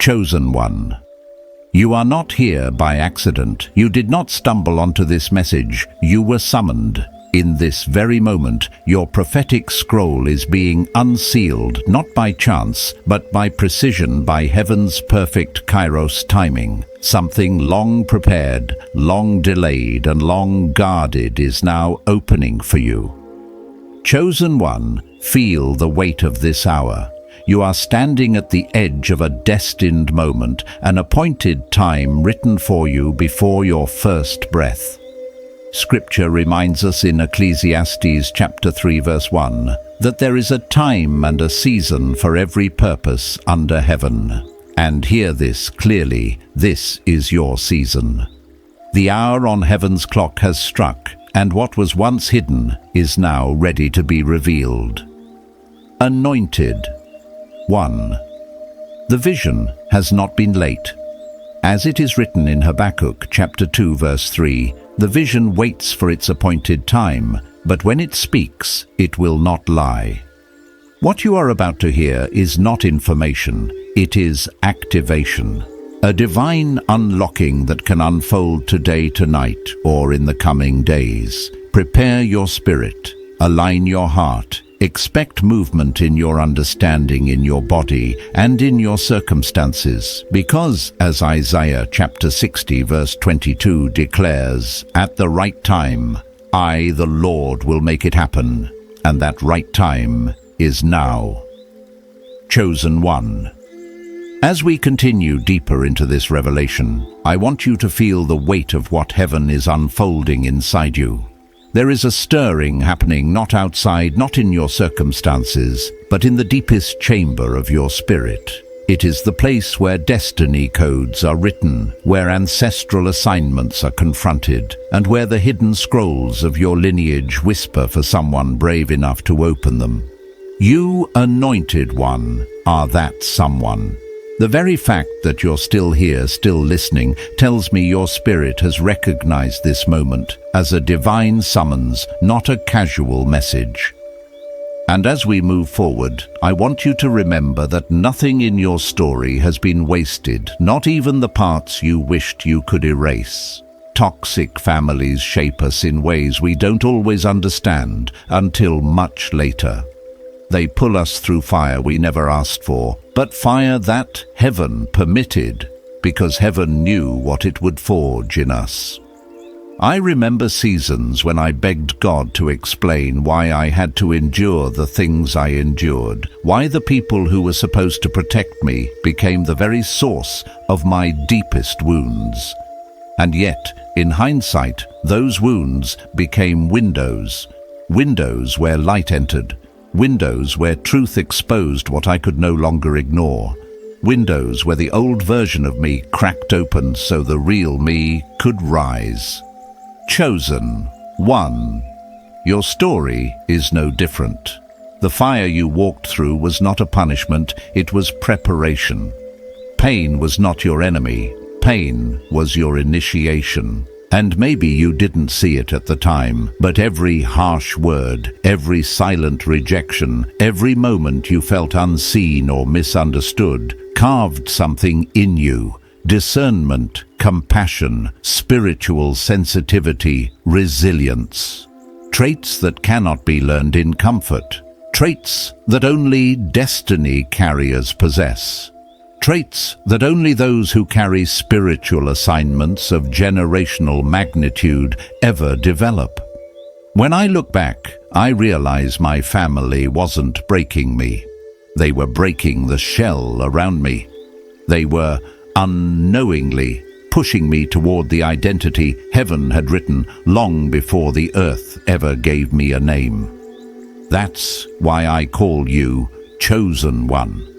Chosen one. You are not here by accident. You did not stumble onto this message. You were summoned. In this very moment, your prophetic scroll is being unsealed, not by chance, but by precision, by heaven's perfect Kairos timing. Something long prepared, long delayed, and long guarded is now opening for you. Chosen one, feel the weight of this hour. You are standing at the edge of a destined moment, an appointed time written for you before your first breath. Scripture reminds us in Ecclesiastes chapter 3 verse 1 that there is a time and a season for every purpose under heaven. And hear this clearly, this is your season. The hour on heaven's clock has struck, and what was once hidden is now ready to be revealed. Anointed. 1. The vision has not been late. As it is written in Habakkuk chapter 2 verse 3, the vision waits for its appointed time, but when it speaks, it will not lie. What you are about to hear is not information, it is activation. A divine unlocking that can unfold today, tonight, or in the coming days. Prepare your spirit, align your heart, expect movement in your understanding, in your body, and in your circumstances, because, as Isaiah chapter 60 verse 22 declares, at the right time, I, the Lord, will make it happen, and that right time is now. Chosen one. As we continue deeper into this revelation, I want you to feel the weight of what heaven is unfolding inside you. There is a stirring happening not outside, not in your circumstances, but in the deepest chamber of your spirit. It is the place where destiny codes are written, where ancestral assignments are confronted, and where the hidden scrolls of your lineage whisper for someone brave enough to open them. You, anointed one, are that someone. The very fact that you're still here, still listening, tells me your spirit has recognized this moment as a divine summons, not a casual message. And as we move forward, I want you to remember that nothing in your story has been wasted, not even the parts you wished you could erase. Toxic families shape us in ways we don't always understand until much later. They pull us through fire we never asked for, but fire that heaven permitted, because heaven knew what it would forge in us. I remember seasons when I begged God to explain why I had to endure the things I endured, why the people who were supposed to protect me became the very source of my deepest wounds. And yet, in hindsight, those wounds became windows where light entered, windows where truth exposed what I could no longer ignore, windows where the old version of me cracked open so the real me could rise. Chosen one. Your story is no different. The fire you walked through was not a punishment, it was preparation. Pain was not your enemy, pain was your initiation. And maybe you didn't see it at the time, but every harsh word, every silent rejection, every moment you felt unseen or misunderstood, carved something in you. Discernment, compassion, spiritual sensitivity, resilience. Traits that cannot be learned in comfort. Traits that only destiny carriers possess. Traits that only those who carry spiritual assignments of generational magnitude ever develop. When I look back, I realize my family wasn't breaking me. They were breaking the shell around me. They were unknowingly pushing me toward the identity heaven had written long before the earth ever gave me a name. That's why I call you Chosen One.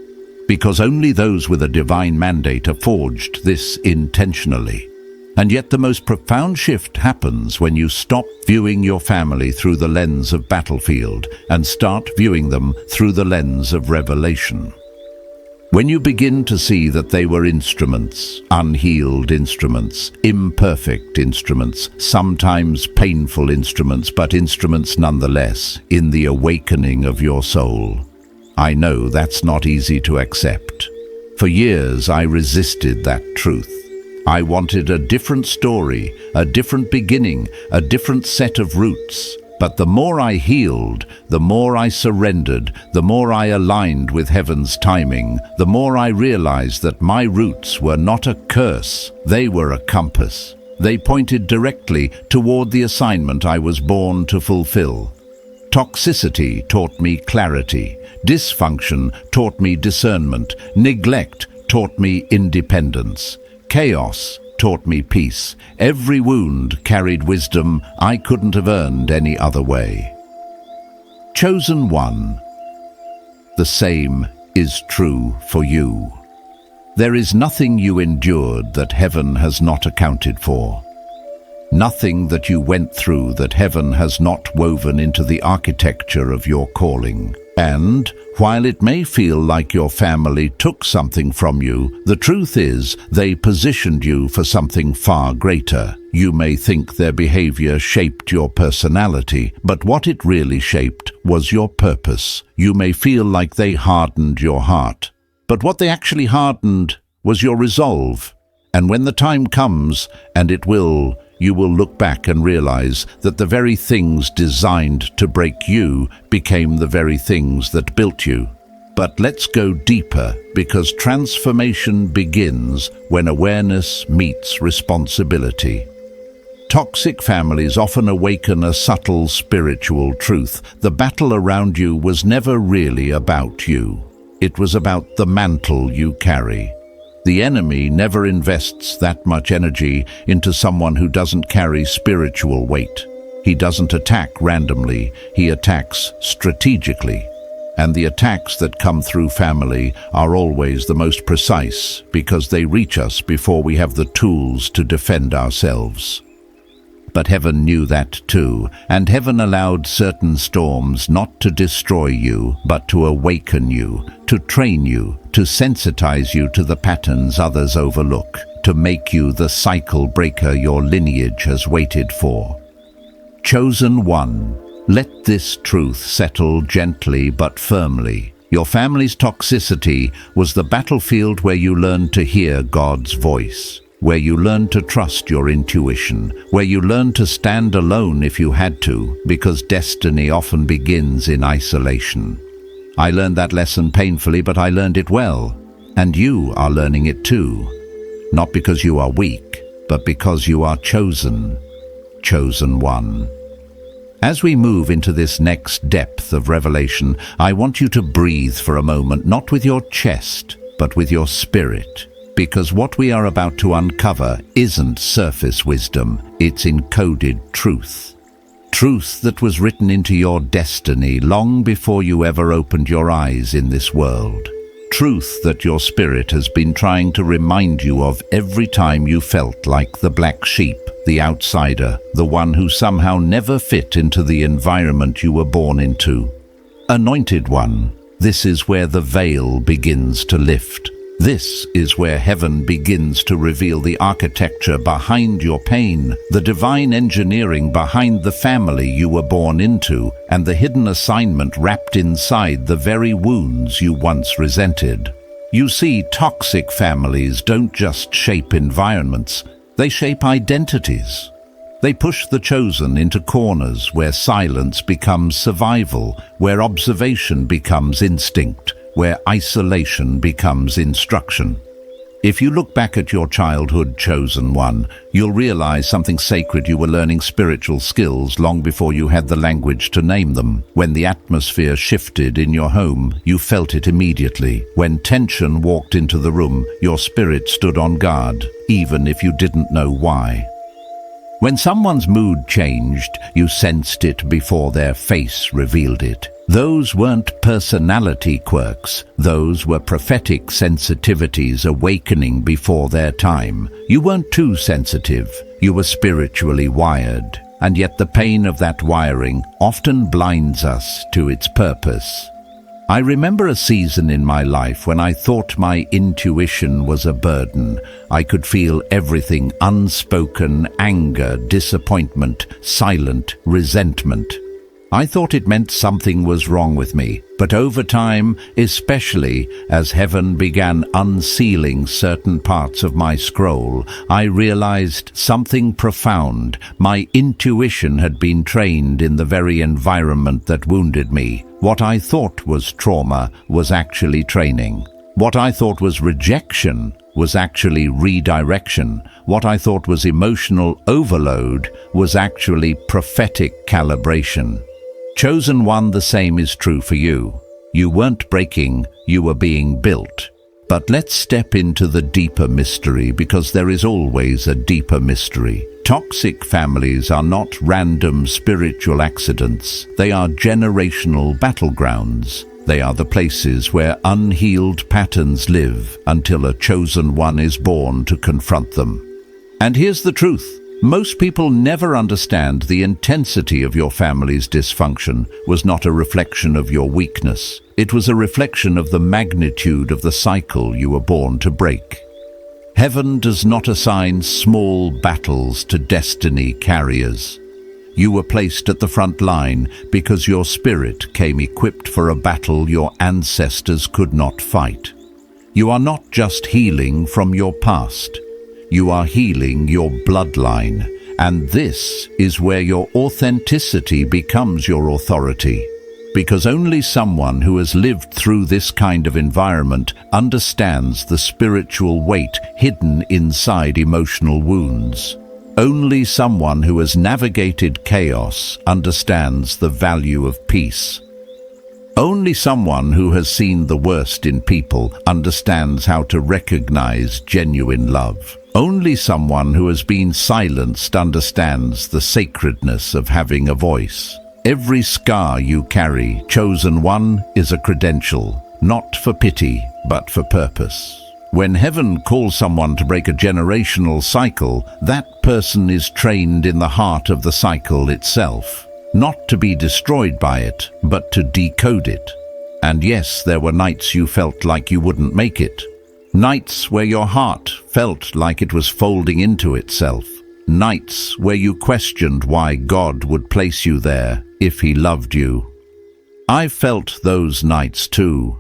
Because only those with a divine mandate are forged this intentionally. And yet the most profound shift happens when you stop viewing your family through the lens of battlefield and start viewing them through the lens of revelation. When you begin to see that they were instruments, unhealed instruments, imperfect instruments, sometimes painful instruments, but instruments nonetheless, in the awakening of your soul. I know that's not easy to accept. For years I resisted that truth. I wanted a different story, a different beginning, a different set of roots. But the more I healed, the more I surrendered, the more I aligned with heaven's timing, the more I realized that my roots were not a curse, they were a compass. They pointed directly toward the assignment I was born to fulfill. Toxicity taught me clarity. Dysfunction taught me discernment. Neglect taught me independence. Chaos taught me peace. Every wound carried wisdom I couldn't have earned any other way. Chosen one. The same is true for you. There is nothing you endured that heaven has not accounted for. Nothing that you went through that heaven has not woven into the architecture of your calling. And, while it may feel like your family took something from you, the truth is they positioned you for something far greater. You may think their behavior shaped your personality, but what it really shaped was your purpose. You may feel like they hardened your heart, but what they actually hardened was your resolve. And when the time comes, and it will, you will look back and realize that the very things designed to break you became the very things that built you. But let's go deeper, because transformation begins when awareness meets responsibility. Toxic families often awaken a subtle spiritual truth. The battle around you was never really about you. It was about the mantle you carry. The enemy never invests that much energy into someone who doesn't carry spiritual weight. He doesn't attack randomly, he attacks strategically. And the attacks that come through family are always the most precise because they reach us before we have the tools to defend ourselves. But heaven knew that too, and heaven allowed certain storms not to destroy you, but to awaken you, to train you, to sensitize you to the patterns others overlook, to make you the cycle breaker your lineage has waited for. Chosen one, let this truth settle gently but firmly. Your family's toxicity was the battlefield where you learned to hear God's voice, where you learned to trust your intuition, where you learned to stand alone if you had to, because destiny often begins in isolation. I learned that lesson painfully, but I learned it well. And you are learning it too. Not because you are weak, but because you are chosen. Chosen one. As we move into this next depth of revelation, I want you to breathe for a moment, not with your chest, but with your spirit. Because what we are about to uncover isn't surface wisdom, it's encoded truth. Truth that was written into your destiny long before you ever opened your eyes in this world. Truth that your spirit has been trying to remind you of every time you felt like the black sheep, the outsider, the one who somehow never fit into the environment you were born into. Anointed one, this is where the veil begins to lift. This is where heaven begins to reveal the architecture behind your pain, the divine engineering behind the family you were born into, and the hidden assignment wrapped inside the very wounds you once resented. You see, toxic families don't just shape environments, they shape identities. They push the chosen into corners where silence becomes survival, where observation becomes instinct, where isolation becomes instruction. If you look back at your childhood, chosen one, you'll realize something sacred. You were learning spiritual skills long before you had the language to name them. When the atmosphere shifted in your home, you felt it immediately. When tension walked into the room, your spirit stood on guard, even if you didn't know why. When someone's mood changed, you sensed it before their face revealed it. Those weren't personality quirks, those were prophetic sensitivities awakening before their time. You weren't too sensitive, you were spiritually wired, and yet the pain of that wiring often blinds us to its purpose. I remember a season in my life when I thought my intuition was a burden. I could feel everything: unspoken anger, disappointment, silent resentment. I thought it meant something was wrong with me, but over time, especially as heaven began unsealing certain parts of my scroll, I realized something profound. My intuition had been trained in the very environment that wounded me. What I thought was trauma was actually training. What I thought was rejection was actually redirection. What I thought was emotional overload was actually prophetic calibration. Chosen one, the same is true for you. You weren't breaking, you were being built. But let's step into the deeper mystery, because there is always a deeper mystery. Toxic families are not random spiritual accidents. They are generational battlegrounds. They are the places where unhealed patterns live until a chosen one is born to confront them. And here's the truth. Most people never understand the intensity of your family's dysfunction was not a reflection of your weakness. It was a reflection of the magnitude of the cycle you were born to break. Heaven does not assign small battles to destiny carriers. You were placed at the front line because your spirit came equipped for a battle your ancestors could not fight. You are not just healing from your past. You are healing your bloodline, and this is where your authenticity becomes your authority. Because only someone who has lived through this kind of environment understands the spiritual weight hidden inside emotional wounds. Only someone who has navigated chaos understands the value of peace. Only someone who has seen the worst in people understands how to recognize genuine love. Only someone who has been silenced understands the sacredness of having a voice. Every scar you carry, chosen one, is a credential, not for pity, but for purpose. When heaven calls someone to break a generational cycle, that person is trained in the heart of the cycle itself. Not to be destroyed by it, but to decode it. And yes, there were nights you felt like you wouldn't make it. Nights where your heart felt like it was folding into itself. Nights where you questioned why God would place you there if He loved you. I've felt those nights too.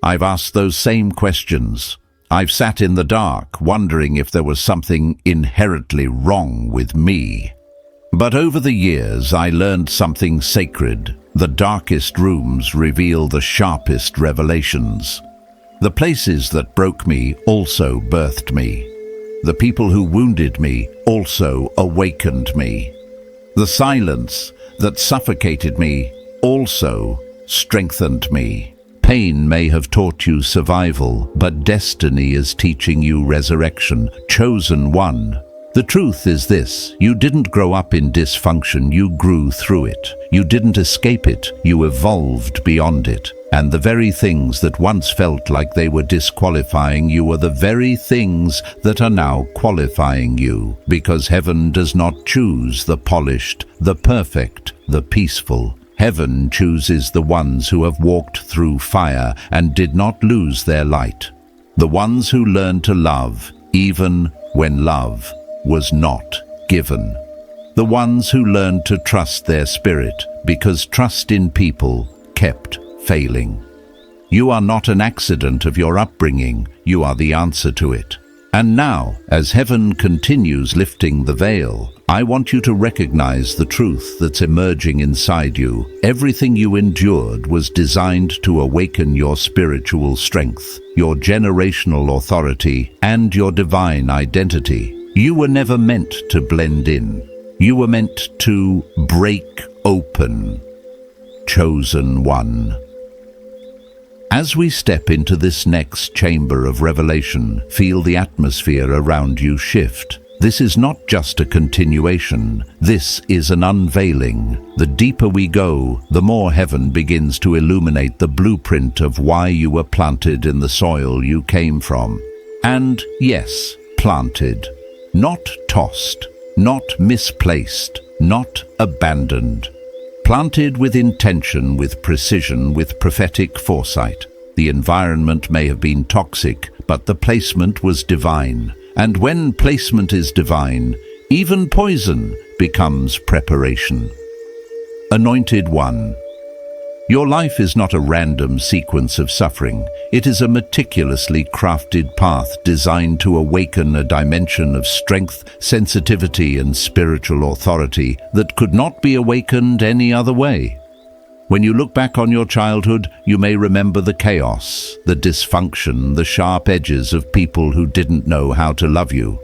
I've asked those same questions. I've sat in the dark wondering if there was something inherently wrong with me. But over the years, I learned something sacred. The darkest rooms reveal the sharpest revelations. The places that broke me also birthed me. The people who wounded me also awakened me. The silence that suffocated me also strengthened me. Pain may have taught you survival, but destiny is teaching you resurrection. Chosen one. The truth is this: you didn't grow up in dysfunction, you grew through it. You didn't escape it, you evolved beyond it. And the very things that once felt like they were disqualifying you are the very things that are now qualifying you. Because heaven does not choose the polished, the perfect, the peaceful. Heaven chooses the ones who have walked through fire and did not lose their light. The ones who learned to love, even when love was not given. The ones who learned to trust their spirit, because trust in people kept failing. You are not an accident of your upbringing, you are the answer to it. And now, as heaven continues lifting the veil, I want you to recognize the truth that's emerging inside you. Everything you endured was designed to awaken your spiritual strength, your generational authority, and your divine identity. You were never meant to blend in. You were meant to break open. Chosen one. As we step into this next chamber of revelation, feel the atmosphere around you shift. This is not just a continuation. This is an unveiling. The deeper we go, the more heaven begins to illuminate the blueprint of why you were planted in the soil you came from. And yes, planted. Not tossed, not misplaced, not abandoned. Planted with intention, with precision, with prophetic foresight. The environment may have been toxic, but the placement was divine. And when placement is divine, even poison becomes preparation. Anointed One. Your life is not a random sequence of suffering. It is a meticulously crafted path designed to awaken a dimension of strength, sensitivity, and spiritual authority that could not be awakened any other way. When you look back on your childhood, you may remember the chaos, the dysfunction, the sharp edges of people who didn't know how to love you.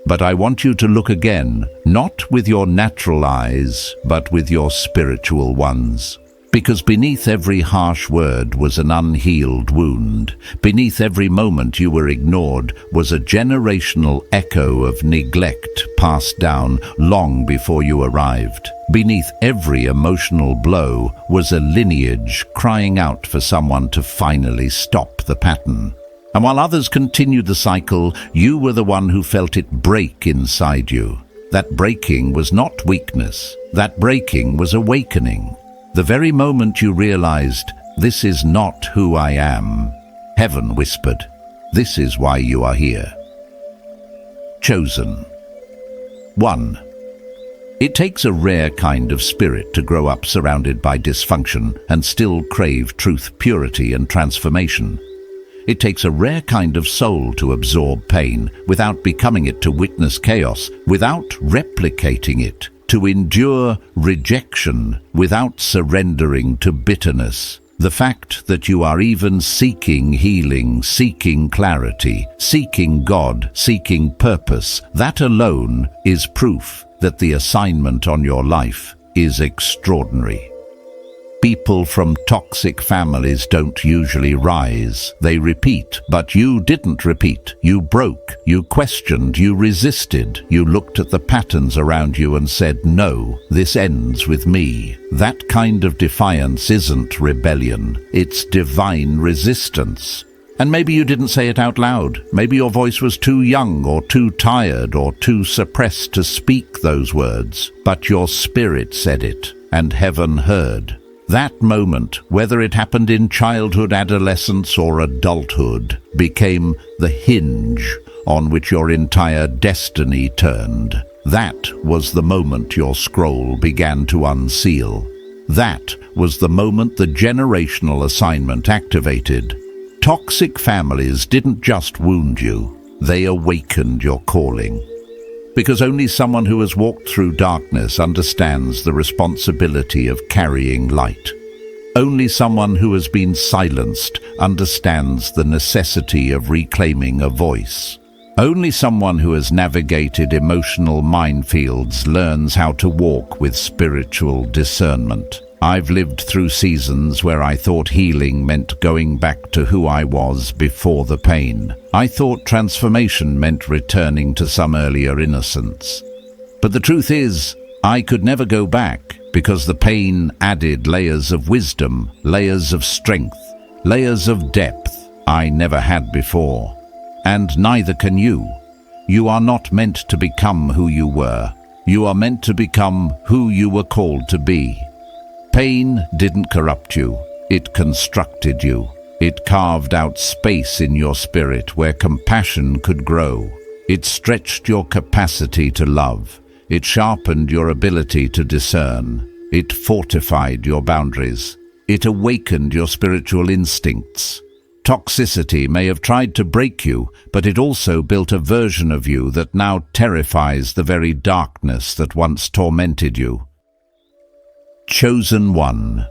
But I want you to look again, not with your natural eyes, but with your spiritual ones. Because beneath every harsh word was an unhealed wound. Beneath every moment you were ignored was a generational echo of neglect passed down long before you arrived. Beneath every emotional blow was a lineage crying out for someone to finally stop the pattern. And while others continued the cycle, you were the one who felt it break inside you. That breaking was not weakness. That breaking was awakening. The very moment you realized, this is not who I am, heaven whispered, this is why you are here. Chosen. 1. It takes a rare kind of spirit to grow up surrounded by dysfunction and still crave truth, purity, and transformation. It takes a rare kind of soul to absorb pain without becoming it, to witness chaos without replicating it, to endure rejection without surrendering to bitterness. The fact that you are even seeking healing, seeking clarity, seeking God, seeking purpose, that alone is proof that the assignment on your life is extraordinary. People from toxic families don't usually rise, they repeat. But you didn't repeat. You broke, you questioned, you resisted. You looked at the patterns around you and said, no, this ends with me. That kind of defiance isn't rebellion, it's divine resistance. And maybe you didn't say it out loud. Maybe your voice was too young or too tired or too suppressed to speak those words. But your spirit said it, and heaven heard. That moment, whether it happened in childhood, adolescence, or adulthood, became the hinge on which your entire destiny turned. That was the moment your scroll began to unseal. That was the moment the generational assignment activated. Toxic families didn't just wound you, they awakened your calling. Because only someone who has walked through darkness understands the responsibility of carrying light. Only someone who has been silenced understands the necessity of reclaiming a voice. Only someone who has navigated emotional minefields learns how to walk with spiritual discernment. I've lived through seasons where I thought healing meant going back to who I was before the pain. I thought transformation meant returning to some earlier innocence. But the truth is, I could never go back because the pain added layers of wisdom, layers of strength, layers of depth I never had before. And neither can you. You are not meant to become who you were. You are meant to become who you were called to be. Pain didn't corrupt you, it constructed you. It carved out space in your spirit where compassion could grow. It stretched your capacity to love. It sharpened your ability to discern. It fortified your boundaries. It awakened your spiritual instincts. Toxicity may have tried to break you, but it also built a version of you that now terrifies the very darkness that once tormented you. Chosen One.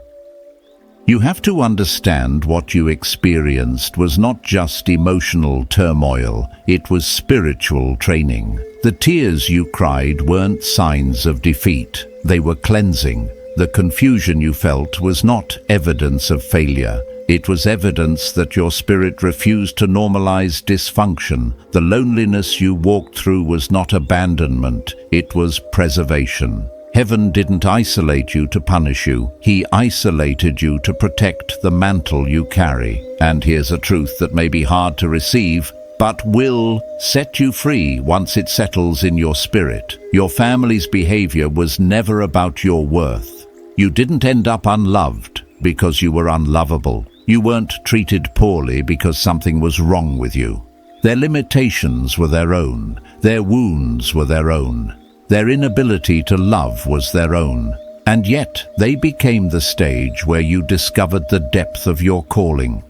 You have to understand what you experienced was not just emotional turmoil, it was spiritual training. The tears you cried weren't signs of defeat, they were cleansing. The confusion you felt was not evidence of failure, it was evidence that your spirit refused to normalize dysfunction. The loneliness you walked through was not abandonment, it was preservation. Heaven didn't isolate you to punish you. He isolated you to protect the mantle you carry. And here's a truth that may be hard to receive, but will set you free once it settles in your spirit. Your family's behavior was never about your worth. You didn't end up unloved because you were unlovable. You weren't treated poorly because something was wrong with you. Their limitations were their own. Their wounds were their own. Their inability to love was their own. And yet they became the stage where you discovered the depth of your calling.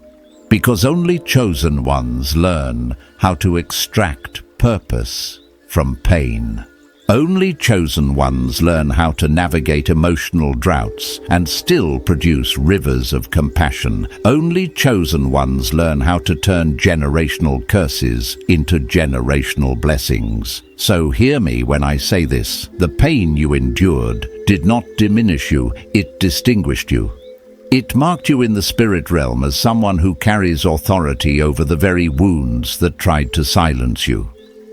Because only chosen ones learn how to extract purpose from pain. Only chosen ones learn how to navigate emotional droughts and still produce rivers of compassion. Only chosen ones learn how to turn generational curses into generational blessings. So hear me when I say this. The pain you endured did not diminish you, it distinguished you. It marked you in the spirit realm as someone who carries authority over the very wounds that tried to silence you.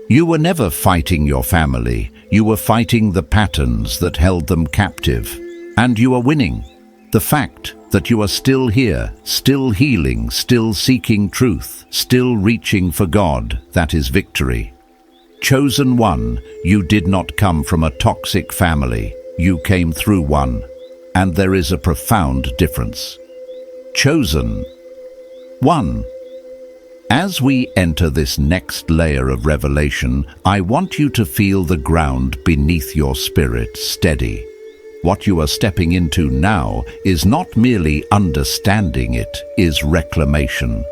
You were never fighting your family. You were fighting the patterns that held them captive. And you are winning. The fact that you are still here, still healing, still seeking truth, still reaching for God, that is victory. Chosen one, you did not come from a toxic family. You came through one. And there is a profound difference. Chosen one. As we enter this next layer of revelation, I want you to feel the ground beneath your spirit steady. What you are stepping into now is not merely understanding, it is reclamation.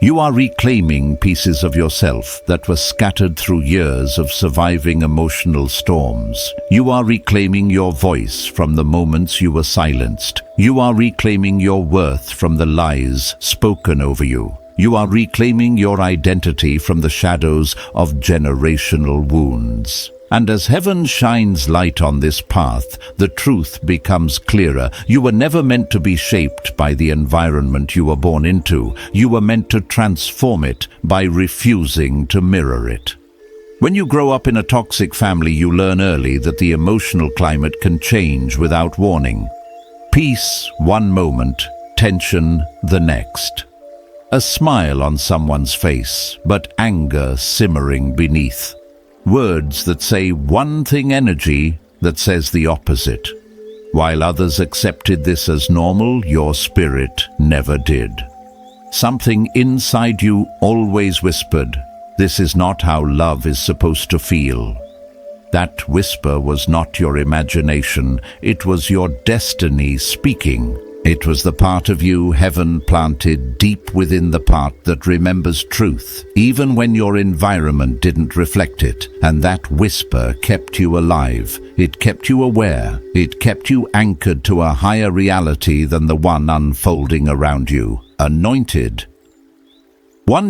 You are reclaiming pieces of yourself that were scattered through years of surviving emotional storms. You are reclaiming your voice from the moments you were silenced. You are reclaiming your worth from the lies spoken over you. You are reclaiming your identity from the shadows of generational wounds. And as heaven shines light on this path, the truth becomes clearer. You were never meant to be shaped by the environment you were born into. You were meant to transform it by refusing to mirror it. When you grow up in a toxic family, you learn early that the emotional climate can change without warning. Peace one moment, tension the next. A smile on someone's face, but anger simmering beneath. Words that say one thing, energy that says the opposite. While others accepted this as normal, your spirit never did. Something inside you always whispered, "This is not how love is supposed to feel." That whisper was not your imagination, it was your destiny speaking. It was the part of you heaven planted deep within the part that remembers truth, even when your environment didn't reflect it. And that whisper kept you alive. It kept you aware. It kept you anchored to a higher reality than the one unfolding around you. Anointed.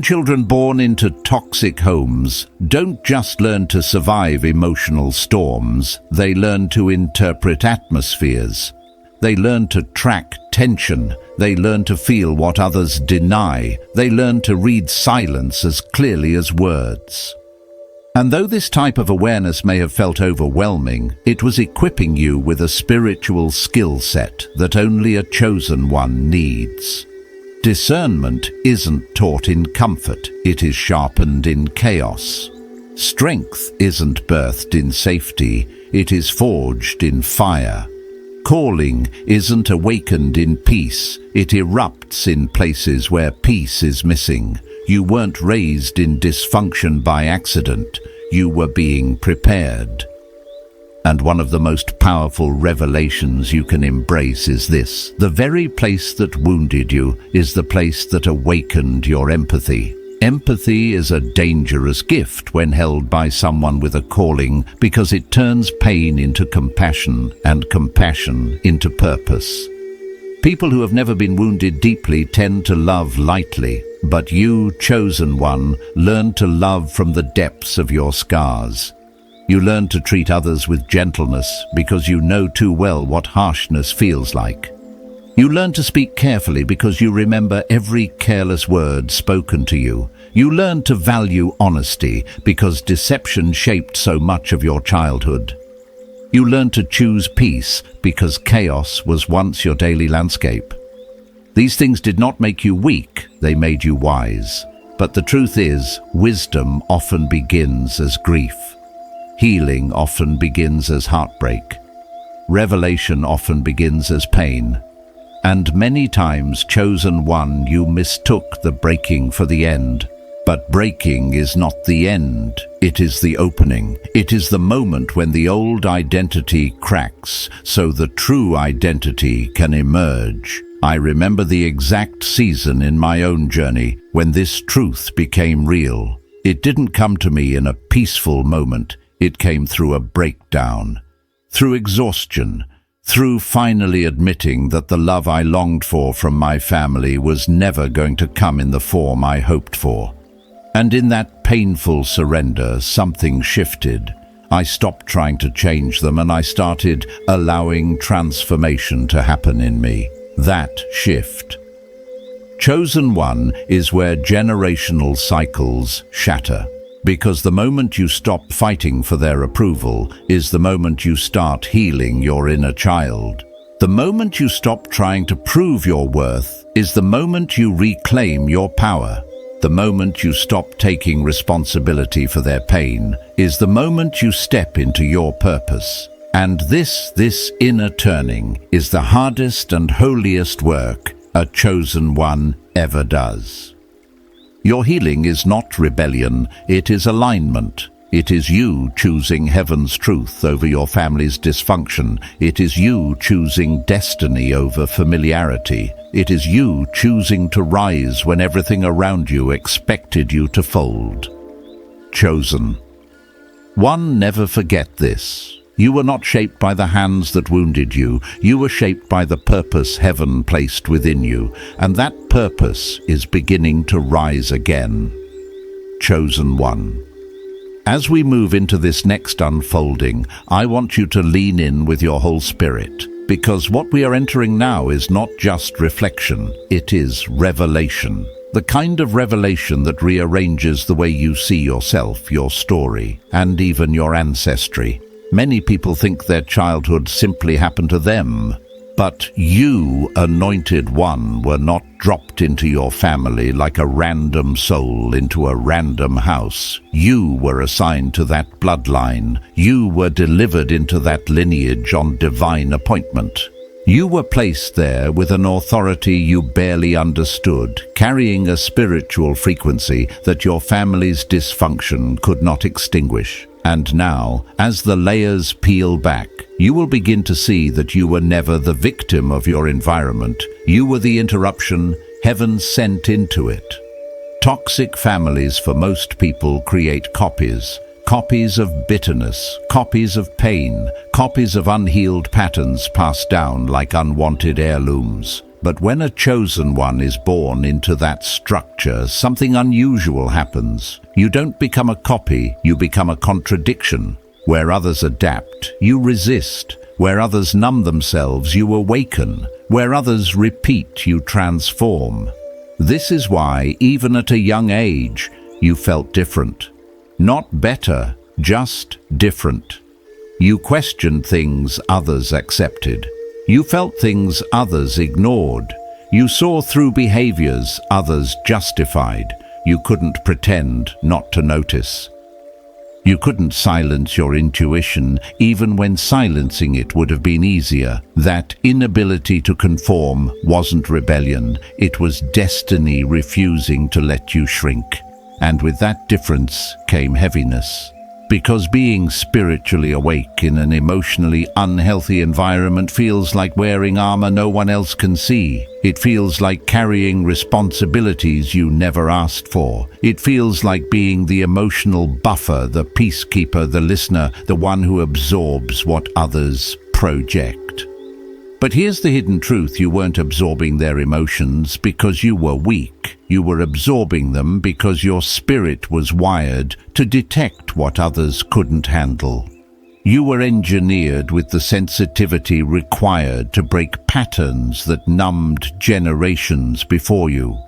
Children born into toxic homes don't just learn to survive emotional storms, they learn to interpret atmospheres. They learn to track tension. They learn to feel what others deny. They learn to read silence as clearly as words. And though this type of awareness may have felt overwhelming, it was equipping you with a spiritual skill set that only a chosen one needs. Discernment isn't taught in comfort, it is sharpened in chaos. Strength isn't birthed in safety, it is forged in fire. Calling isn't awakened in peace, it erupts in places where peace is missing. You weren't raised in dysfunction by accident, you were being prepared. And one of the most powerful revelations you can embrace is this: the very place that wounded you is the place that awakened your empathy. Empathy is a dangerous gift when held by someone with a calling, because it turns pain into compassion and compassion into purpose. People who have never been wounded deeply tend to love lightly, but you, chosen one, learn to love from the depths of your scars. You learn to treat others with gentleness because you know too well what harshness feels like. You learn to speak carefully because you remember every careless word spoken to you. You learn to value honesty because deception shaped so much of your childhood. You learn to choose peace because chaos was once your daily landscape. These things did not make you weak, they made you wise. But the truth is, wisdom often begins as grief. Healing often begins as heartbreak. Revelation often begins as pain. And many times, chosen one, you mistook the breaking for the end. But breaking is not the end, it is the opening. It is the moment when the old identity cracks, so the true identity can emerge. I remember the exact season in my own journey when this truth became real. It didn't come to me in a peaceful moment, it came through a breakdown, through exhaustion, through finally admitting that the love I longed for from my family was never going to come in the form I hoped for. And in that painful surrender, something shifted. I stopped trying to change them and I started allowing transformation to happen in me. That shift. Chosen one is where generational cycles shatter. Because the moment you stop fighting for their approval is the moment you start healing your inner child. The moment you stop trying to prove your worth is the moment you reclaim your power. The moment you stop taking responsibility for their pain is the moment you step into your purpose. And this inner turning is the hardest and holiest work a chosen one ever does. Your healing is not rebellion, it is alignment. It is you choosing heaven's truth over your family's dysfunction. It is you choosing destiny over familiarity. It is you choosing to rise when everything around you expected you to fold. Chosen. One, never forget this. You were not shaped by the hands that wounded you. You were shaped by the purpose heaven placed within you, and that purpose is beginning to rise again. Chosen one. As we move into this next unfolding, I want you to lean in with your whole spirit, because what we are entering now is not just reflection, it is revelation. The kind of revelation that rearranges the way you see yourself, your story, and even your ancestry. Many people think their childhood simply happened to them. But you, anointed one, were not dropped into your family like a random soul into a random house. You were assigned to that bloodline. You were delivered into that lineage on divine appointment. You were placed there with an authority you barely understood, carrying a spiritual frequency that your family's dysfunction could not extinguish. And now, as the layers peel back, you will begin to see that you were never the victim of your environment. You were the interruption heaven sent into it. Toxic families for most people create copies of bitterness, copies of pain, copies of unhealed patterns passed down like unwanted heirlooms. But when a chosen one is born into that structure, something unusual happens. You don't become a copy, you become a contradiction. Where others adapt, you resist. Where others numb themselves, you awaken. Where others repeat, you transform. This is why, even at a young age, you felt different. Not better, just different. You questioned things others accepted. You felt things others ignored. You saw through behaviors others justified. You couldn't pretend not to notice. You couldn't silence your intuition, even when silencing it would have been easier. That inability to conform wasn't rebellion, it was destiny refusing to let you shrink. And with that difference came heaviness. Because being spiritually awake in an emotionally unhealthy environment feels like wearing armor no one else can see. It feels like carrying responsibilities you never asked for. It feels like being the emotional buffer, the peacekeeper, the listener, the one who absorbs what others project. But here's the hidden truth: you weren't absorbing their emotions because you were weak. You were absorbing them because your spirit was wired to detect what others couldn't handle. You were engineered with the sensitivity required to break patterns that numbed generations before you.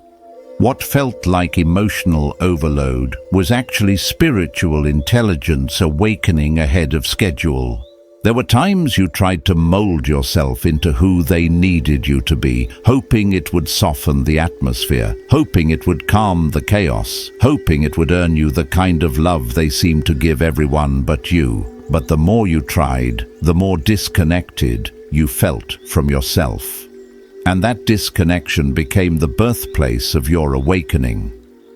What felt like emotional overload was actually spiritual intelligence awakening ahead of schedule. There were times you tried to mold yourself into who they needed you to be, hoping it would soften the atmosphere, hoping it would calm the chaos, hoping it would earn you the kind of love they seemed to give everyone but you. But the more you tried, the more disconnected you felt from yourself. And that disconnection became the birthplace of your awakening.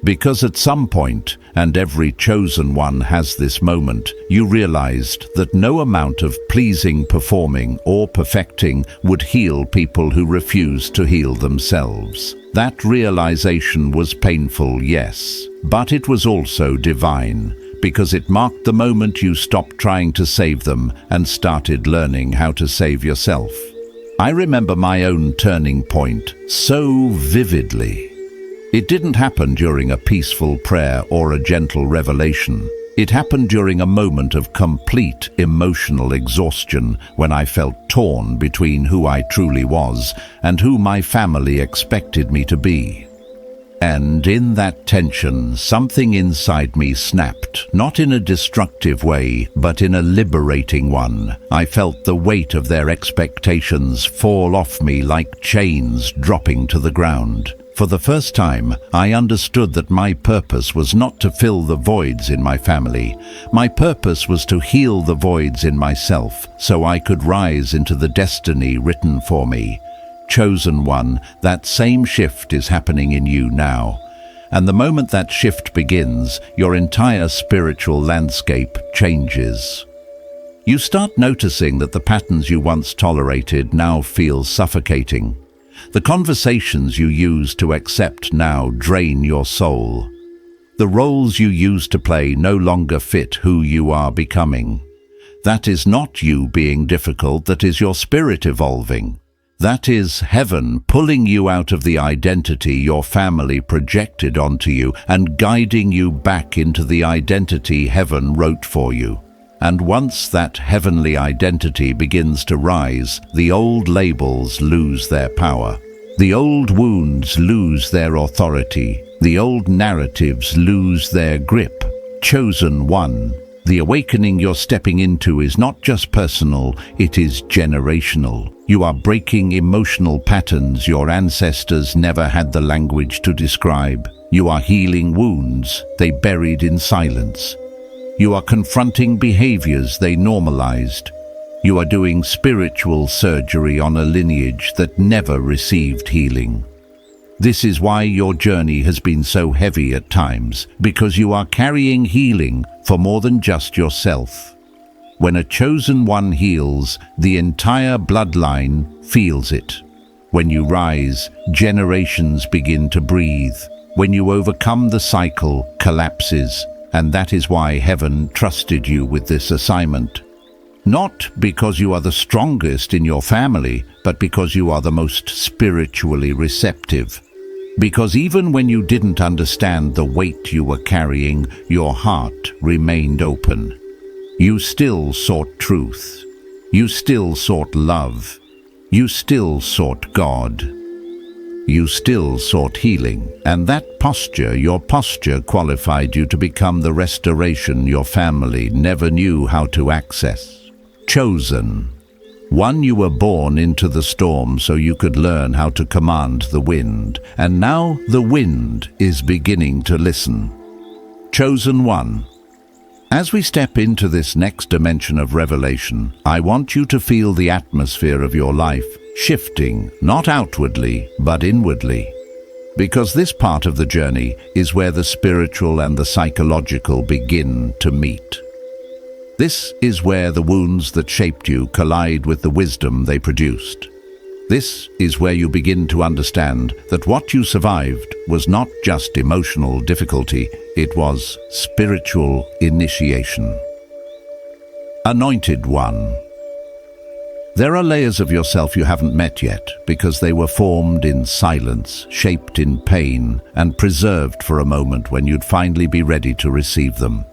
Because at some point, and every chosen one has this moment, you realized that no amount of pleasing, performing, or perfecting would heal people who refused to heal themselves. That realization was painful, yes, but it was also divine, because it marked the moment you stopped trying to save them and started learning how to save yourself. I remember my own turning point so vividly. It didn't happen during a peaceful prayer or a gentle revelation. It happened during a moment of complete emotional exhaustion when I felt torn between who I truly was and who my family expected me to be. And in that tension, something inside me snapped, not in a destructive way, but in a liberating one. I felt the weight of their expectations fall off me like chains dropping to the ground. For the first time, I understood that my purpose was not to fill the voids in my family. My purpose was to heal the voids in myself, so I could rise into the destiny written for me. Chosen one, that same shift is happening in you now. And the moment that shift begins, your entire spiritual landscape changes. You start noticing that the patterns you once tolerated now feel suffocating. The conversations you used to accept now drain your soul. The roles you used to play no longer fit who you are becoming. That is not you being difficult, that is your spirit evolving. That is heaven pulling you out of the identity your family projected onto you and guiding you back into the identity heaven wrote for you. And once that heavenly identity begins to rise, the old labels lose their power. The old wounds lose their authority. The old narratives lose their grip. Chosen one, the awakening you're stepping into is not just personal, it is generational. You are breaking emotional patterns your ancestors never had the language to describe. You are healing wounds they buried in silence. You are confronting behaviors they normalized. You are doing spiritual surgery on a lineage that never received healing. This is why your journey has been so heavy at times, because you are carrying healing for more than just yourself. When a chosen one heals, the entire bloodline feels it. When you rise, generations begin to breathe. When you overcome, the cycle collapses. And that is why heaven trusted you with this assignment. Not because you are the strongest in your family, but because you are the most spiritually receptive. Because even when you didn't understand the weight you were carrying, your heart remained open. You still sought truth. You still sought love. You still sought God. You still sought healing, and that posture, your posture, qualified you to become the restoration your family never knew how to access. Chosen. One, you were born into the storm so you could learn how to command the wind, and now the wind is beginning to listen. Chosen one. As we step into this next dimension of revelation, I want you to feel the atmosphere of your life shifting, not outwardly, but inwardly. Because this part of the journey is where the spiritual and the psychological begin to meet. This is where the wounds that shaped you collide with the wisdom they produced. This is where you begin to understand that what you survived was not just emotional difficulty, it was spiritual initiation. Anointed one. There are layers of yourself you haven't met yet because they were formed in silence, shaped in pain, and preserved for a moment when you'd finally be ready to receive them.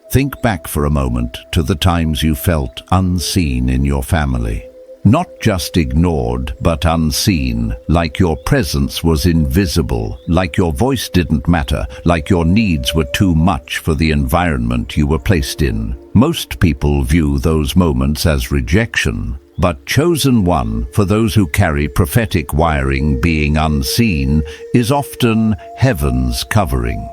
Think back for a moment to the times you felt unseen in your family. Not just ignored, but unseen, like your presence was invisible, like your voice didn't matter, like your needs were too much for the environment you were placed in. Most people view those moments as rejection, but chosen one, for those who carry prophetic wiring, being unseen, is often heaven's covering.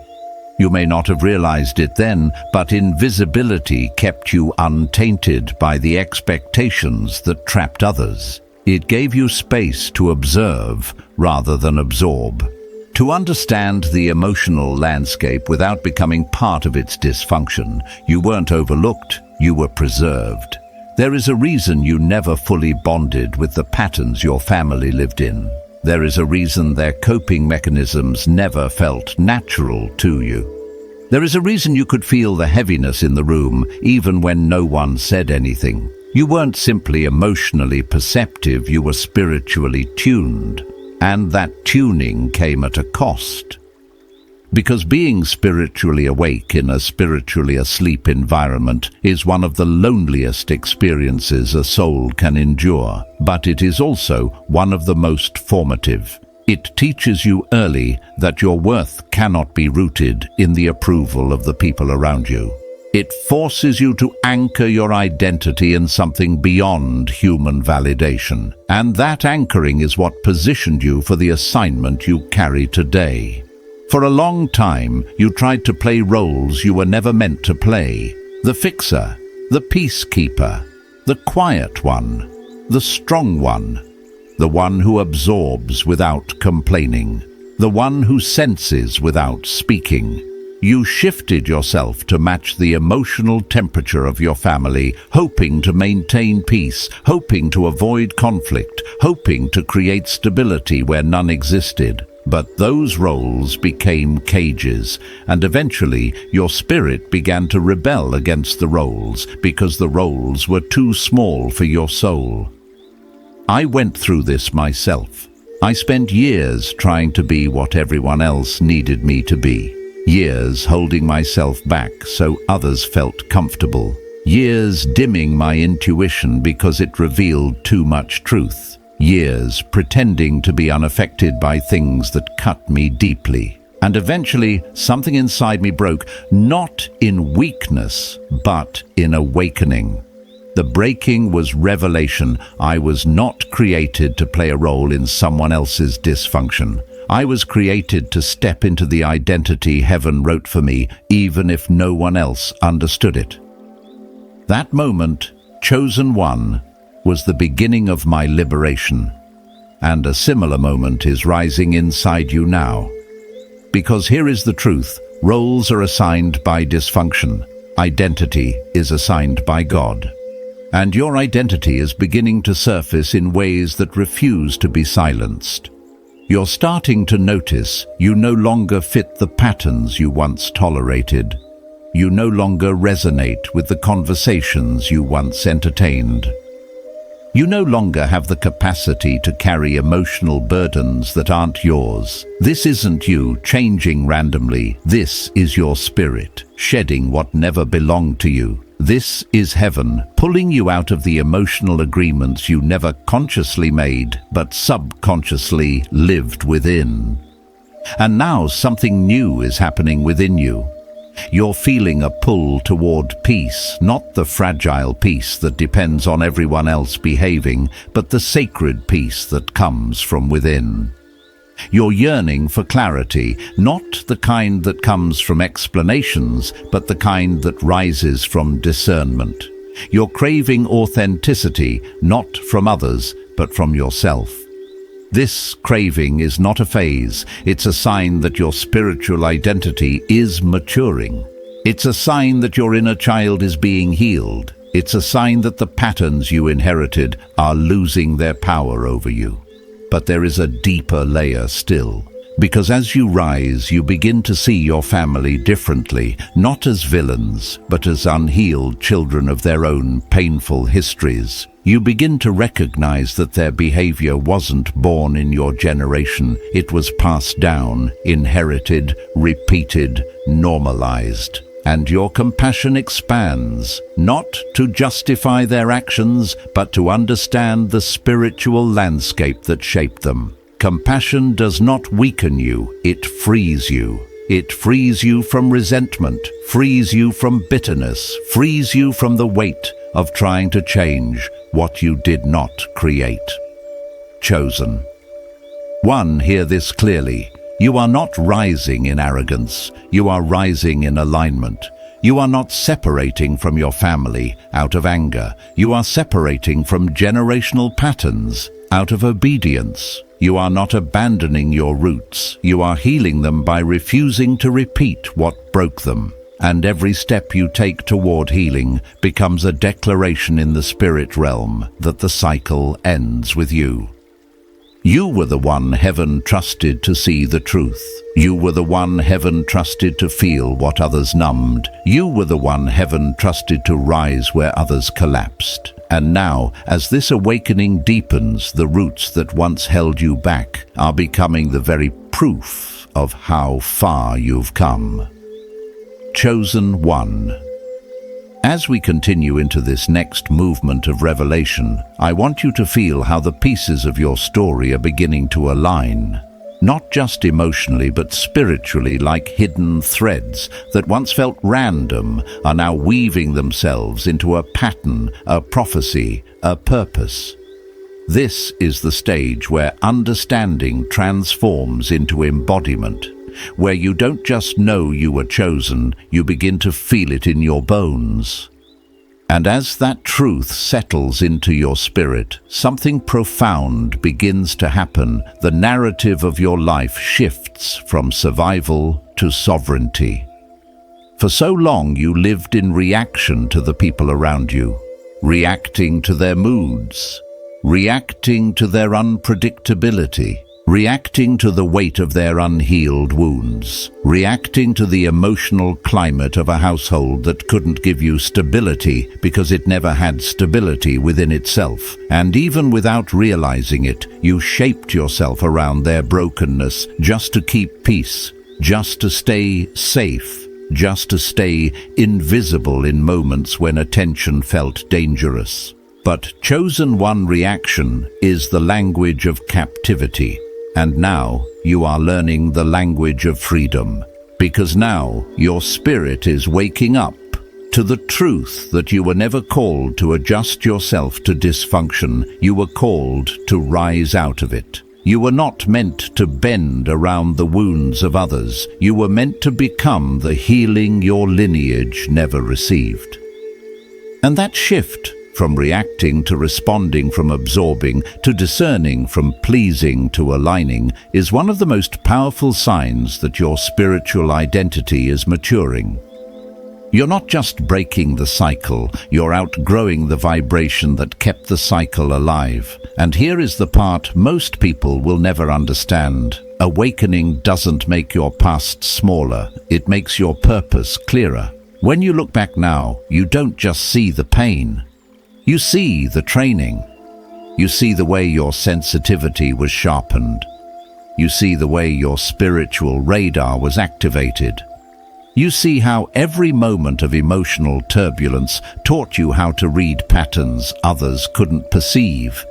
You may not have realized it then, but invisibility kept you untainted by the expectations that trapped others. It gave you space to observe rather than absorb. To understand the emotional landscape without becoming part of its dysfunction, you weren't overlooked, you were preserved. There is a reason you never fully bonded with the patterns your family lived in. There is a reason their coping mechanisms never felt natural to you. There is a reason you could feel the heaviness in the room even when no one said anything. You weren't simply emotionally perceptive, you were spiritually tuned. And that tuning came at a cost. Because being spiritually awake in a spiritually asleep environment is one of the loneliest experiences a soul can endure, but it is also one of the most formative. It teaches you early that your worth cannot be rooted in the approval of the people around you. It forces you to anchor your identity in something beyond human validation. And that anchoring is what positioned you for the assignment you carry today. For a long time, you tried to play roles you were never meant to play. The fixer, the peacekeeper, the quiet one, the strong one, the one who absorbs without complaining, the one who senses without speaking. You shifted yourself to match the emotional temperature of your family, hoping to maintain peace, hoping to avoid conflict, hoping to create stability where none existed. But those roles became cages, and eventually your spirit began to rebel against the roles because the roles were too small for your soul. I went through this myself. I spent years trying to be what everyone else needed me to be. Years holding myself back so others felt comfortable. Years dimming my intuition because it revealed too much truth. Years pretending to be unaffected by things that cut me deeply. And eventually, something inside me broke, not in weakness, but in awakening. The breaking was revelation. I was not created to play a role in someone else's dysfunction. I was created to step into the identity heaven wrote for me, even if no one else understood it. That moment, chosen one, was the beginning of my liberation. And a similar moment is rising inside you now. Because here is the truth, roles are assigned by dysfunction. Identity is assigned by God. And your identity is beginning to surface in ways that refuse to be silenced. You're starting to notice you no longer fit the patterns you once tolerated. You no longer resonate with the conversations you once entertained. You no longer have the capacity to carry emotional burdens that aren't yours. This isn't you changing randomly. This is your spirit, shedding what never belonged to you. This is heaven, pulling you out of the emotional agreements you never consciously made, but subconsciously lived within. And now something new is happening within you. You're feeling a pull toward peace, not the fragile peace that depends on everyone else behaving, but the sacred peace that comes from within. You're yearning for clarity, not the kind that comes from explanations, but the kind that rises from discernment. You're craving authenticity, not from others, but from yourself. This craving is not a phase, it's a sign that your spiritual identity is maturing. It's a sign that your inner child is being healed. It's a sign that the patterns you inherited are losing their power over you. But there is a deeper layer still. Because as you rise, you begin to see your family differently, not as villains, but as unhealed children of their own painful histories. You begin to recognize that their behavior wasn't born in your generation. It was passed down, inherited, repeated, normalized. And your compassion expands, not to justify their actions, but to understand the spiritual landscape that shaped them. Compassion does not weaken you, it frees you. It frees you from resentment, frees you from bitterness, frees you from the weight of trying to change what you did not create. Chosen. One, hear this clearly. You are not rising in arrogance. You are rising in alignment. You are not separating from your family out of anger. You are separating from generational patterns out of obedience. You are not abandoning your roots. You are healing them by refusing to repeat what broke them. And every step you take toward healing becomes a declaration in the spirit realm that the cycle ends with you. You were the one heaven trusted to see the truth. You were the one heaven trusted to feel what others numbed. You were the one heaven trusted to rise where others collapsed. And now, as this awakening deepens, the roots that once held you back are becoming the very proof of how far you've come. Chosen One. As we continue into this next movement of revelation, I want you to feel how the pieces of your story are beginning to align. Not just emotionally, but spiritually, like hidden threads that once felt random are now weaving themselves into a pattern, a prophecy, a purpose. This is the stage where understanding transforms into embodiment, where you don't just know you were chosen, you begin to feel it in your bones. And as that truth settles into your spirit, something profound begins to happen. The narrative of your life shifts from survival to sovereignty. For so long you lived in reaction to the people around you, reacting to their moods, reacting to their unpredictability, reacting to the weight of their unhealed wounds, reacting to the emotional climate of a household that couldn't give you stability because it never had stability within itself. And even without realizing it, you shaped yourself around their brokenness just to keep peace, just to stay safe, just to stay invisible in moments when attention felt dangerous. But Chosen One reaction is the language of captivity. And now you are learning the language of freedom, because now your spirit is waking up to the truth that you were never called to adjust yourself to dysfunction. You were called to rise out of it. You were not meant to bend around the wounds of others. You were meant to become the healing your lineage never received. And that shift from reacting to responding, from absorbing to discerning, from pleasing to aligning, is one of the most powerful signs that your spiritual identity is maturing. You're not just breaking the cycle, you're outgrowing the vibration that kept the cycle alive. And here is the part most people will never understand. Awakening doesn't make your past smaller, it makes your purpose clearer. When you look back now, you don't just see the pain. You see the training. You see the way your sensitivity was sharpened. You see the way your spiritual radar was activated. You see how every moment of emotional turbulence taught you how to read patterns others couldn't perceive.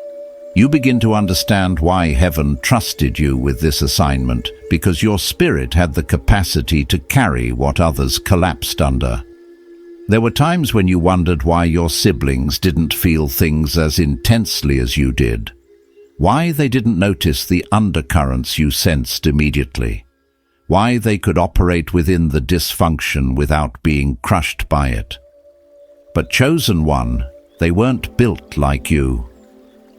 You begin to understand why heaven trusted you with this assignment, because your spirit had the capacity to carry what others collapsed under. There were times when you wondered why your siblings didn't feel things as intensely as you did, why they didn't notice the undercurrents you sensed immediately, why they could operate within the dysfunction without being crushed by it. But Chosen One, they weren't built like you.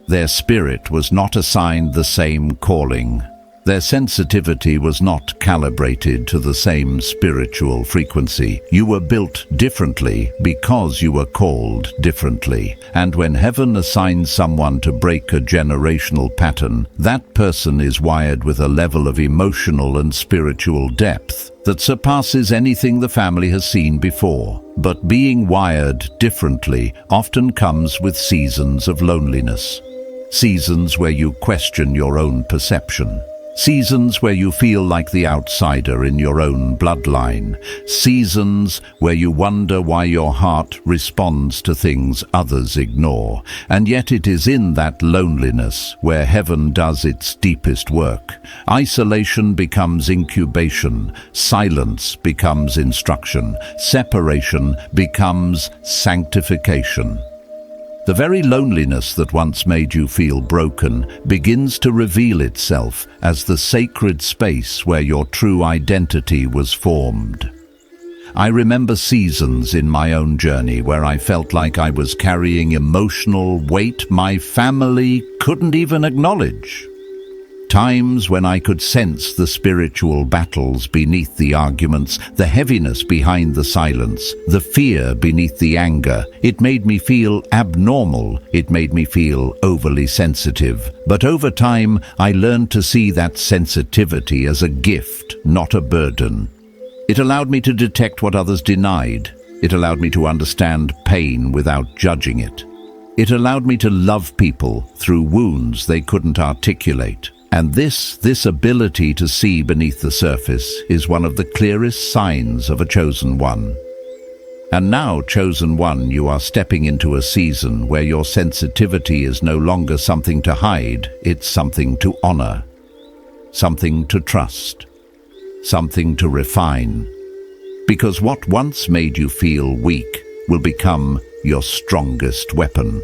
Their spirit was not assigned the same calling. Their sensitivity was not calibrated to the same spiritual frequency. You were built differently because you were called differently. And when heaven assigns someone to break a generational pattern, that person is wired with a level of emotional and spiritual depth that surpasses anything the family has seen before. But being wired differently often comes with seasons of loneliness. Seasons where you question your own perception. Seasons where you feel like the outsider in your own bloodline. Seasons where you wonder why your heart responds to things others ignore. And yet it is in that loneliness where heaven does its deepest work. Isolation becomes incubation. Silence becomes instruction. Separation becomes sanctification. The very loneliness that once made you feel broken begins to reveal itself as the sacred space where your true identity was formed. I remember seasons in my own journey where I felt like I was carrying emotional weight my family couldn't even acknowledge. Times when I could sense the spiritual battles beneath the arguments, the heaviness behind the silence, the fear beneath the anger. It made me feel abnormal. It made me feel overly sensitive. But over time, I learned to see that sensitivity as a gift, not a burden. It allowed me to detect what others denied. It allowed me to understand pain without judging it. It allowed me to love people through wounds they couldn't articulate. And this ability to see beneath the surface is one of the clearest signs of a chosen one. And now, chosen one, you are stepping into a season where your sensitivity is no longer something to hide, it's something to honor, something to trust, something to refine. Because what once made you feel weak will become your strongest weapon.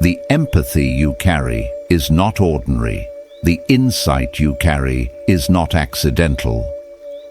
The empathy you carry is not ordinary. The insight you carry is not accidental.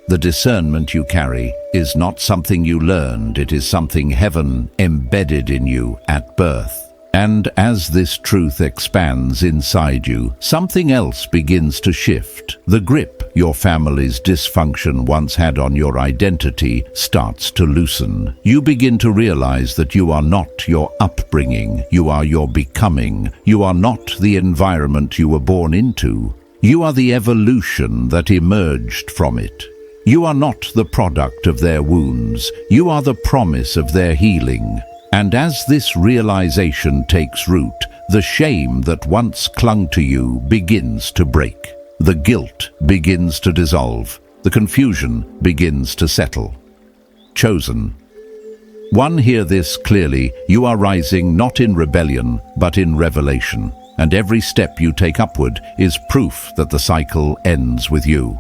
The discernment you carry is not something you learned, it is something heaven embedded in you at birth. And as this truth expands inside you, something else begins to shift. The grip your family's dysfunction once had on your identity starts to loosen. You begin to realize that you are not your upbringing, you are your becoming. You are not the environment you were born into. You are the evolution that emerged from it. You are not the product of their wounds, you are the promise of their healing. And as this realization takes root, the shame that once clung to you begins to break. The guilt begins to dissolve. The confusion begins to settle. Chosen. One, hear this clearly. You are rising not in rebellion, but in revelation. And every step you take upward is proof that the cycle ends with you.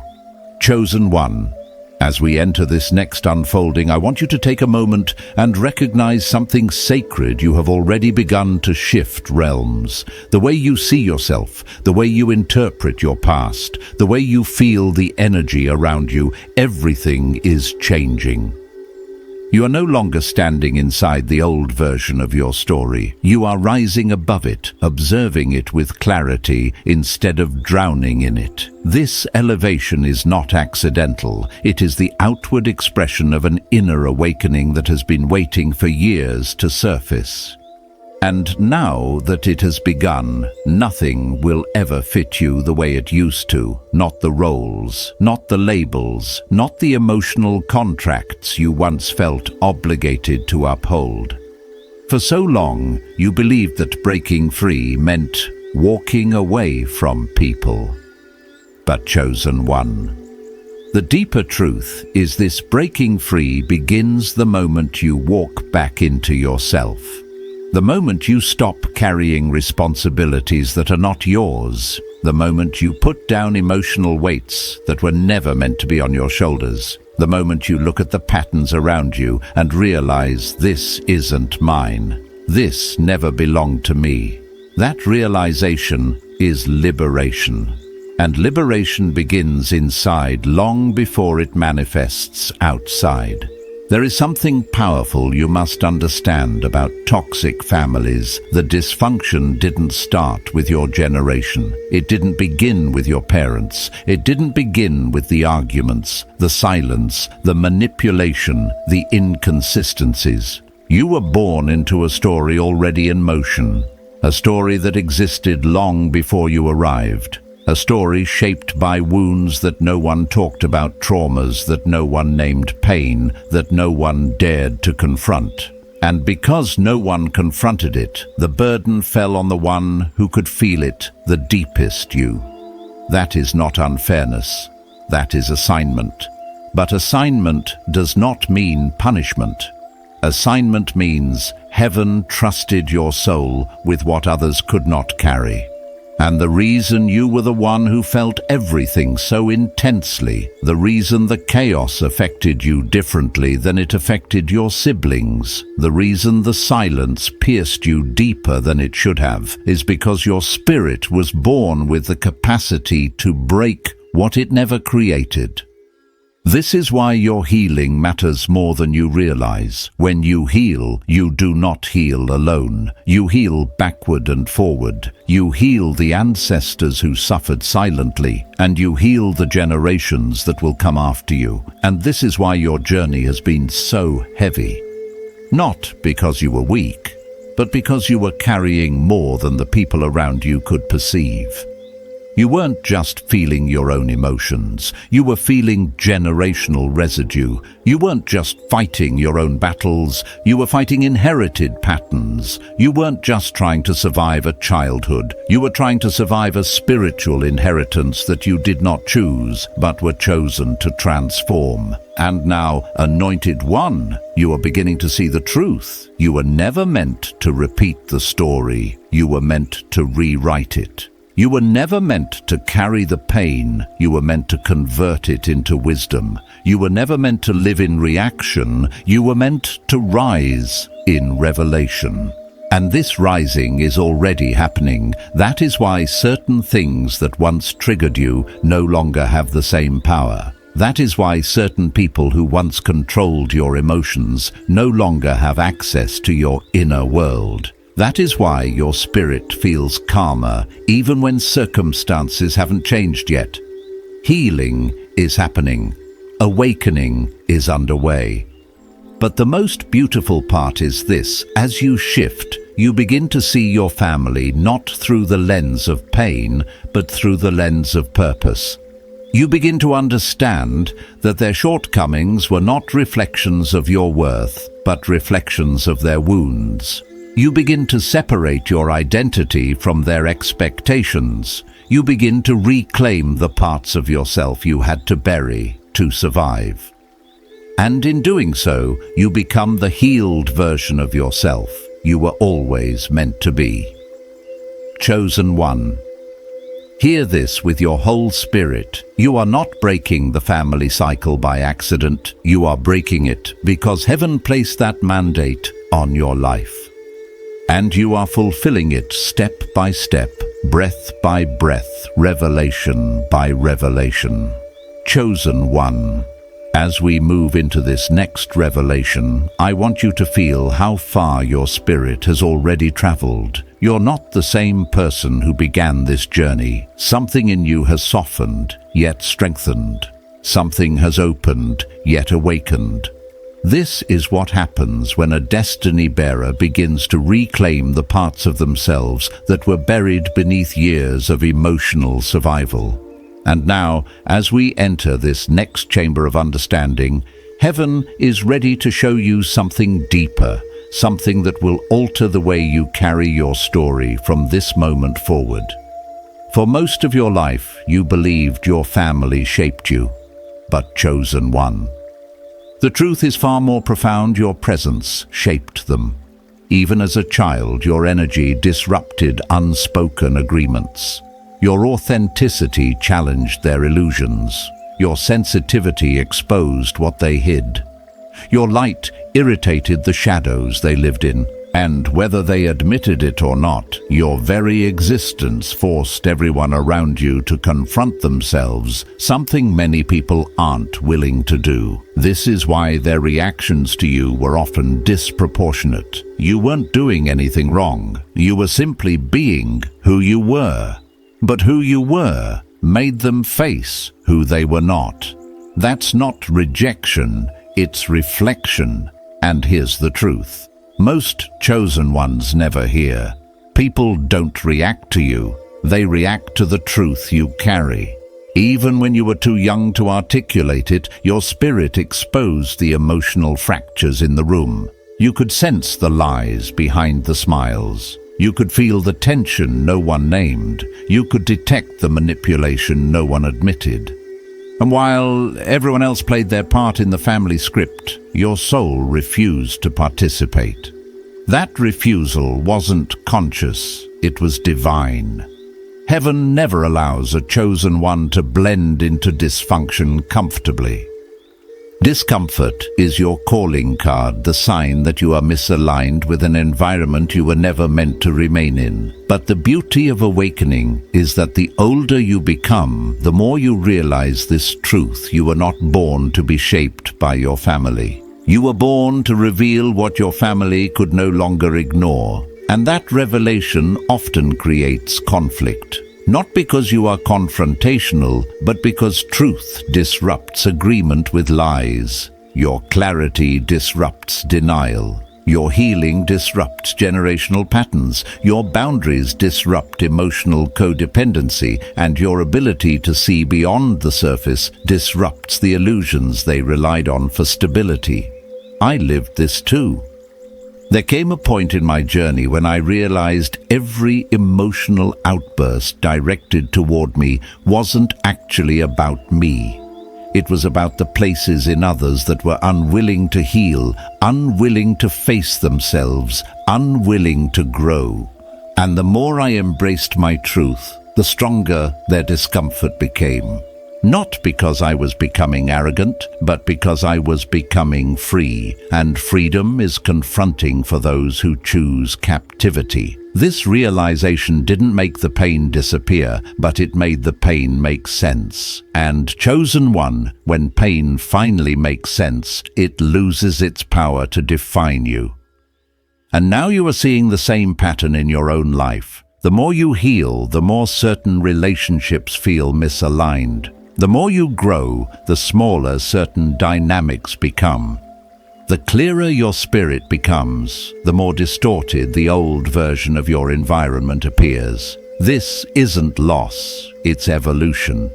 Chosen one. As we enter this next unfolding, I want you to take a moment and recognize something sacred. You have already begun to shift realms. The way you see yourself, the way you interpret your past, the way you feel the energy around you, everything is changing. You are no longer standing inside the old version of your story. You are rising above it, observing it with clarity instead of drowning in it. This elevation is not accidental. It is the outward expression of an inner awakening that has been waiting for years to surface. And now that it has begun, nothing will ever fit you the way it used to. Not the roles, not the labels, not the emotional contracts you once felt obligated to uphold. For so long, you believed that breaking free meant walking away from people. But chosen one. The deeper truth is this: breaking free begins the moment you walk back into yourself. The moment you stop carrying responsibilities that are not yours. The moment you put down emotional weights that were never meant to be on your shoulders. The moment you look at the patterns around you and realize, this isn't mine. This never belonged to me. That realization is liberation. And liberation begins inside long before it manifests outside. There is something powerful you must understand about toxic families. The dysfunction didn't start with your generation. It didn't begin with your parents. It didn't begin with the arguments, the silence, the manipulation, the inconsistencies. You were born into a story already in motion, a story that existed long before you arrived. A story shaped by wounds that no one talked about, traumas that no one named, pain that no one dared to confront. And because no one confronted it, the burden fell on the one who could feel it, the deepest you. That is not unfairness. That is assignment. But assignment does not mean punishment. Assignment means heaven trusted your soul with what others could not carry. And the reason you were the one who felt everything so intensely, the reason the chaos affected you differently than it affected your siblings, the reason the silence pierced you deeper than it should have, is because your spirit was born with the capacity to break what it never created. This is why your healing matters more than you realize. When you heal, you do not heal alone. You heal backward and forward. You heal the ancestors who suffered silently, and you heal the generations that will come after you. And this is why your journey has been so heavy. Not because you were weak, but because you were carrying more than the people around you could perceive. You weren't just feeling your own emotions. You were feeling generational residue. You weren't just fighting your own battles. You were fighting inherited patterns. You weren't just trying to survive a childhood. You were trying to survive a spiritual inheritance that you did not choose, but were chosen to transform. And now, anointed one, you are beginning to see the truth. You were never meant to repeat the story. You were meant to rewrite it. You were never meant to carry the pain. You were meant to convert it into wisdom. You were never meant to live in reaction. You were meant to rise in revelation. And this rising is already happening. That is why certain things that once triggered you no longer have the same power. That is why certain people who once controlled your emotions no longer have access to your inner world. That is why your spirit feels calmer, even when circumstances haven't changed yet. Healing is happening. Awakening is underway. But the most beautiful part is this: as you shift, you begin to see your family not through the lens of pain, but through the lens of purpose. You begin to understand that their shortcomings were not reflections of your worth, but reflections of their wounds. You begin to separate your identity from their expectations. You begin to reclaim the parts of yourself you had to bury to survive. And in doing so, you become the healed version of yourself you were always meant to be. Chosen one. Hear this with your whole spirit. You are not breaking the family cycle by accident. You are breaking it because heaven placed that mandate on your life. And you are fulfilling it step by step, breath by breath, revelation by revelation. Chosen one. As we move into this next revelation, I want you to feel how far your spirit has already traveled. You're not the same person who began this journey. Something in you has softened, yet strengthened. Something has opened, yet awakened. This is what happens when a destiny bearer begins to reclaim the parts of themselves that were buried beneath years of emotional survival. And now, as we enter this next chamber of understanding, heaven is ready to show you something deeper, something that will alter the way you carry your story from this moment forward. For most of your life, you believed your family shaped you, but chosen one. The truth is far more profound. Your presence shaped them. Even as a child, your energy disrupted unspoken agreements. Your authenticity challenged their illusions. Your sensitivity exposed what they hid. Your light irritated the shadows they lived in. And whether they admitted it or not, your very existence forced everyone around you to confront themselves, something many people aren't willing to do. This is why their reactions to you were often disproportionate. You weren't doing anything wrong. You were simply being who you were. But who you were made them face who they were not. That's not rejection, it's reflection. And here's the truth. Most chosen ones never hear. People don't react to you. They react to the truth you carry. Even when you were too young to articulate it, your spirit exposed the emotional fractures in the room. You could sense the lies behind the smiles. You could feel the tension no one named. You could detect the manipulation no one admitted. And while everyone else played their part in the family script, your soul refused to participate. That refusal wasn't conscious, it was divine. Heaven never allows a chosen one to blend into dysfunction comfortably. Discomfort is your calling card, the sign that you are misaligned with an environment you were never meant to remain in. But the beauty of awakening is that the older you become, the more you realize this truth: you were not born to be shaped by your family. You were born to reveal what your family could no longer ignore. And that revelation often creates conflict. Not because you are confrontational, but because truth disrupts agreement with lies. Your clarity disrupts denial. Your healing disrupts generational patterns. Your boundaries disrupt emotional codependency, and your ability to see beyond the surface disrupts the illusions they relied on for stability. I lived this too. There came a point in my journey when I realized every emotional outburst directed toward me wasn't actually about me. It was about the places in others that were unwilling to heal, unwilling to face themselves, unwilling to grow. And the more I embraced my truth, the stronger their discomfort became. Not because I was becoming arrogant, but because I was becoming free, and freedom is confronting for those who choose captivity. This realization didn't make the pain disappear, but it made the pain make sense. And chosen one, when pain finally makes sense, it loses its power to define you. And now you are seeing the same pattern in your own life. The more you heal, the more certain relationships feel misaligned. The more you grow, the smaller certain dynamics become. The clearer your spirit becomes, the more distorted the old version of your environment appears. This isn't loss, it's evolution.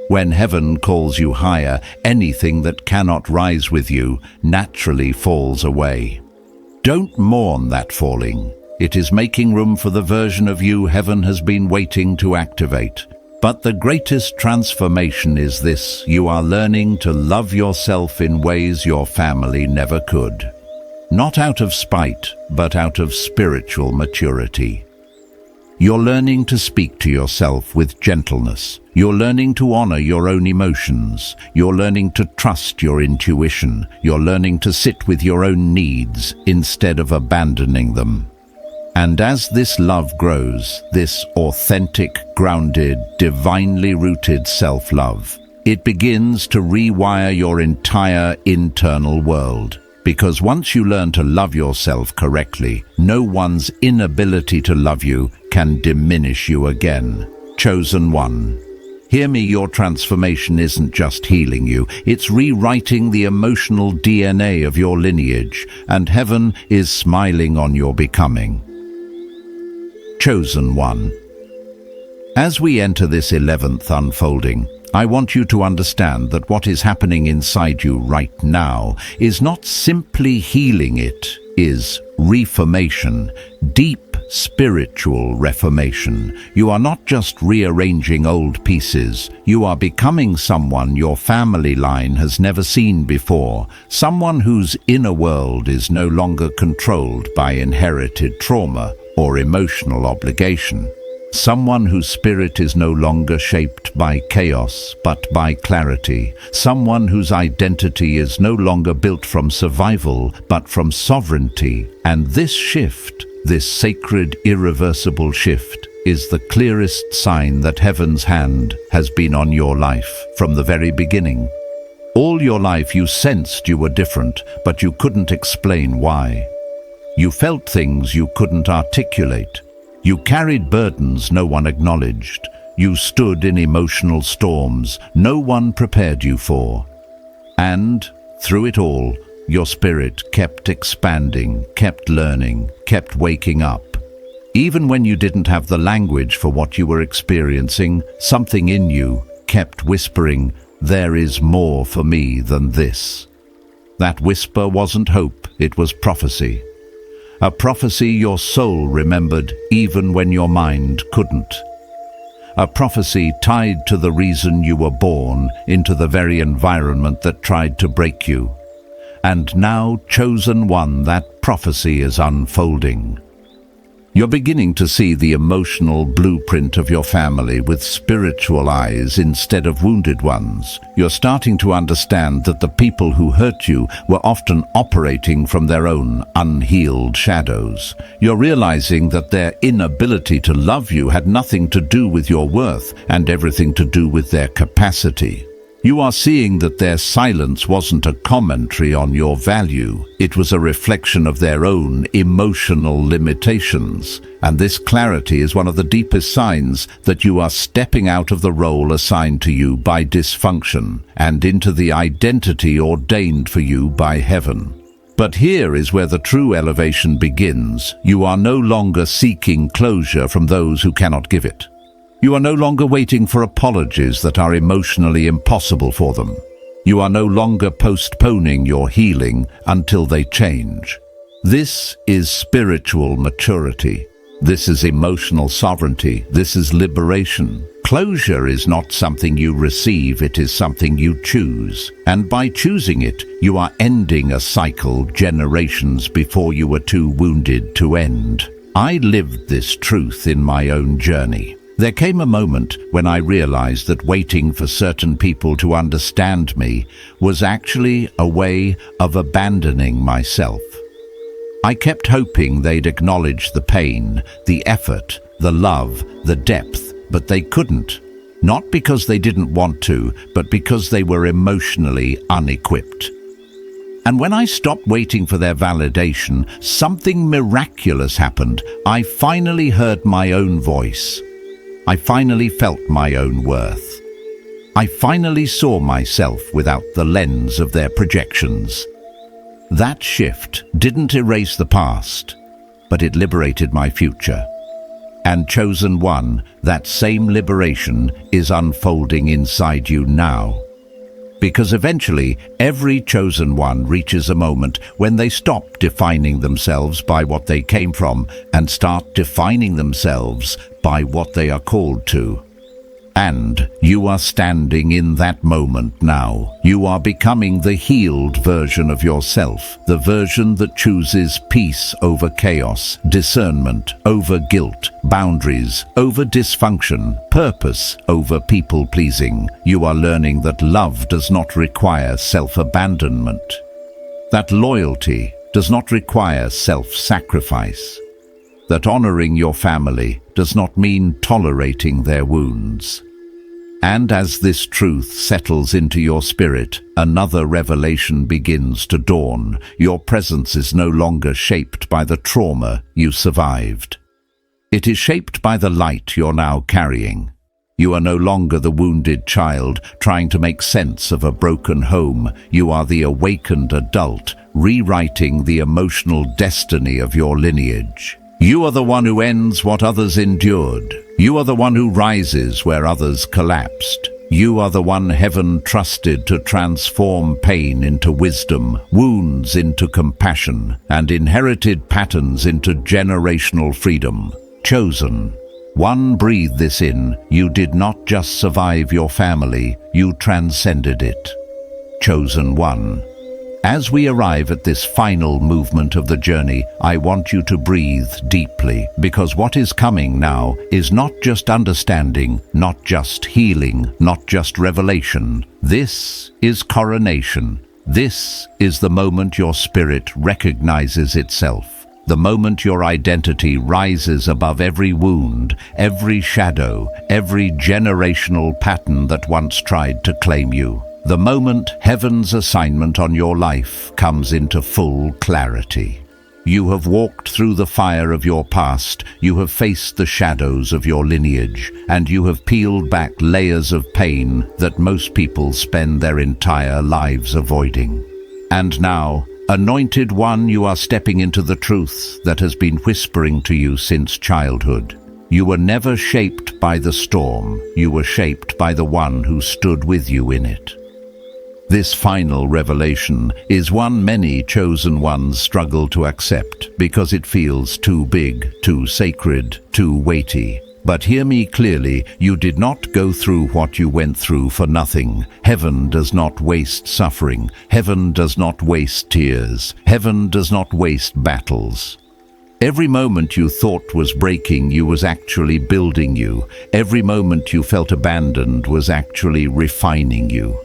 When heaven calls you higher, anything that cannot rise with you naturally falls away. Don't mourn that falling. It is making room for the version of you heaven has been waiting to activate. But the greatest transformation is this: you are learning to love yourself in ways your family never could. Not out of spite, but out of spiritual maturity. You're learning to speak to yourself with gentleness. You're learning to honor your own emotions. You're learning to trust your intuition. You're learning to sit with your own needs instead of abandoning them. And as this love grows, this authentic, grounded, divinely rooted self-love, it begins to rewire your entire internal world. Because once you learn to love yourself correctly, no one's inability to love you can diminish you again. Chosen one. Hear me, your transformation isn't just healing you, it's rewriting the emotional DNA of your lineage, and heaven is smiling on your becoming. Chosen one. As we enter this 11th unfolding, I want you to understand that what is happening inside you right now is not simply healing, it is reformation, deep spiritual reformation. You are not just rearranging old pieces, you are becoming someone your family line has never seen before, someone whose inner world is no longer controlled by inherited trauma or emotional obligation. Someone whose spirit is no longer shaped by chaos, but by clarity. Someone whose identity is no longer built from survival, but from sovereignty. And this shift, this sacred, irreversible shift, is the clearest sign that heaven's hand has been on your life from the very beginning. All your life you sensed you were different, but you couldn't explain why. You felt things you couldn't articulate. You carried burdens no one acknowledged. You stood in emotional storms no one prepared you for. And, through it all, your spirit kept expanding, kept learning, kept waking up. Even when you didn't have the language for what you were experiencing, something in you kept whispering, "There is more for me than this." That whisper wasn't hope, it was prophecy. A prophecy your soul remembered even when your mind couldn't. A prophecy tied to the reason you were born, into the very environment that tried to break you. And now, chosen one, that prophecy is unfolding. You're beginning to see the emotional blueprint of your family with spiritual eyes instead of wounded ones. You're starting to understand that the people who hurt you were often operating from their own unhealed shadows. You're realizing that their inability to love you had nothing to do with your worth and everything to do with their capacity. You are seeing that their silence wasn't a commentary on your value. It was a reflection of their own emotional limitations. And this clarity is one of the deepest signs that you are stepping out of the role assigned to you by dysfunction and into the identity ordained for you by heaven. But here is where the true elevation begins. You are no longer seeking closure from those who cannot give it. You are no longer waiting for apologies that are emotionally impossible for them. You are no longer postponing your healing until they change. This is spiritual maturity. This is emotional sovereignty. This is liberation. Closure is not something you receive, it is something you choose. And by choosing it, you are ending a cycle generations before you were too wounded to end. I lived this truth in my own journey. There came a moment when I realized that waiting for certain people to understand me was actually a way of abandoning myself. I kept hoping they'd acknowledge the pain, the effort, the love, the depth, but they couldn't. Not because they didn't want to, but because they were emotionally unequipped. And when I stopped waiting for their validation, something miraculous happened. I finally heard my own voice. I finally felt my own worth. I finally saw myself without the lens of their projections. That shift didn't erase the past, but it liberated my future. And chosen one, that same liberation is unfolding inside you now. Because eventually, every chosen one reaches a moment when they stop defining themselves by what they came from and start defining themselves by what they are called to. And you are standing in that moment now. You are becoming the healed version of yourself, the version that chooses peace over chaos, discernment over guilt, boundaries over dysfunction, purpose over people-pleasing. You are learning that love does not require self-abandonment, that loyalty does not require self-sacrifice, that honoring your family does not mean tolerating their wounds. And as this truth settles into your spirit, another revelation begins to dawn. Your presence is no longer shaped by the trauma you survived. It is shaped by the light you're now carrying. You are no longer the wounded child trying to make sense of a broken home. You are the awakened adult, rewriting the emotional destiny of your lineage. You are the one who ends what others endured. You are the one who rises where others collapsed. You are the one heaven trusted to transform pain into wisdom, wounds into compassion, and inherited patterns into generational freedom. Chosen. One, breathe this in. You did not just survive your family, you transcended it. Chosen one. As we arrive at this final movement of the journey, I want you to breathe deeply, because what is coming now is not just understanding, not just healing, not just revelation. This is coronation. This is the moment your spirit recognizes itself, the moment your identity rises above every wound, every shadow, every generational pattern that once tried to claim you. The moment heaven's assignment on your life comes into full clarity. You have walked through the fire of your past, you have faced the shadows of your lineage, and you have peeled back layers of pain that most people spend their entire lives avoiding. And now, anointed one, you are stepping into the truth that has been whispering to you since childhood. You were never shaped by the storm, you were shaped by the one who stood with you in it. This final revelation is one many chosen ones struggle to accept because it feels too big, too sacred, too weighty. But hear me clearly, you did not go through what you went through for nothing. Heaven does not waste suffering. Heaven does not waste tears. Heaven does not waste battles. Every moment you thought was breaking you was actually building you. Every moment you felt abandoned was actually refining you.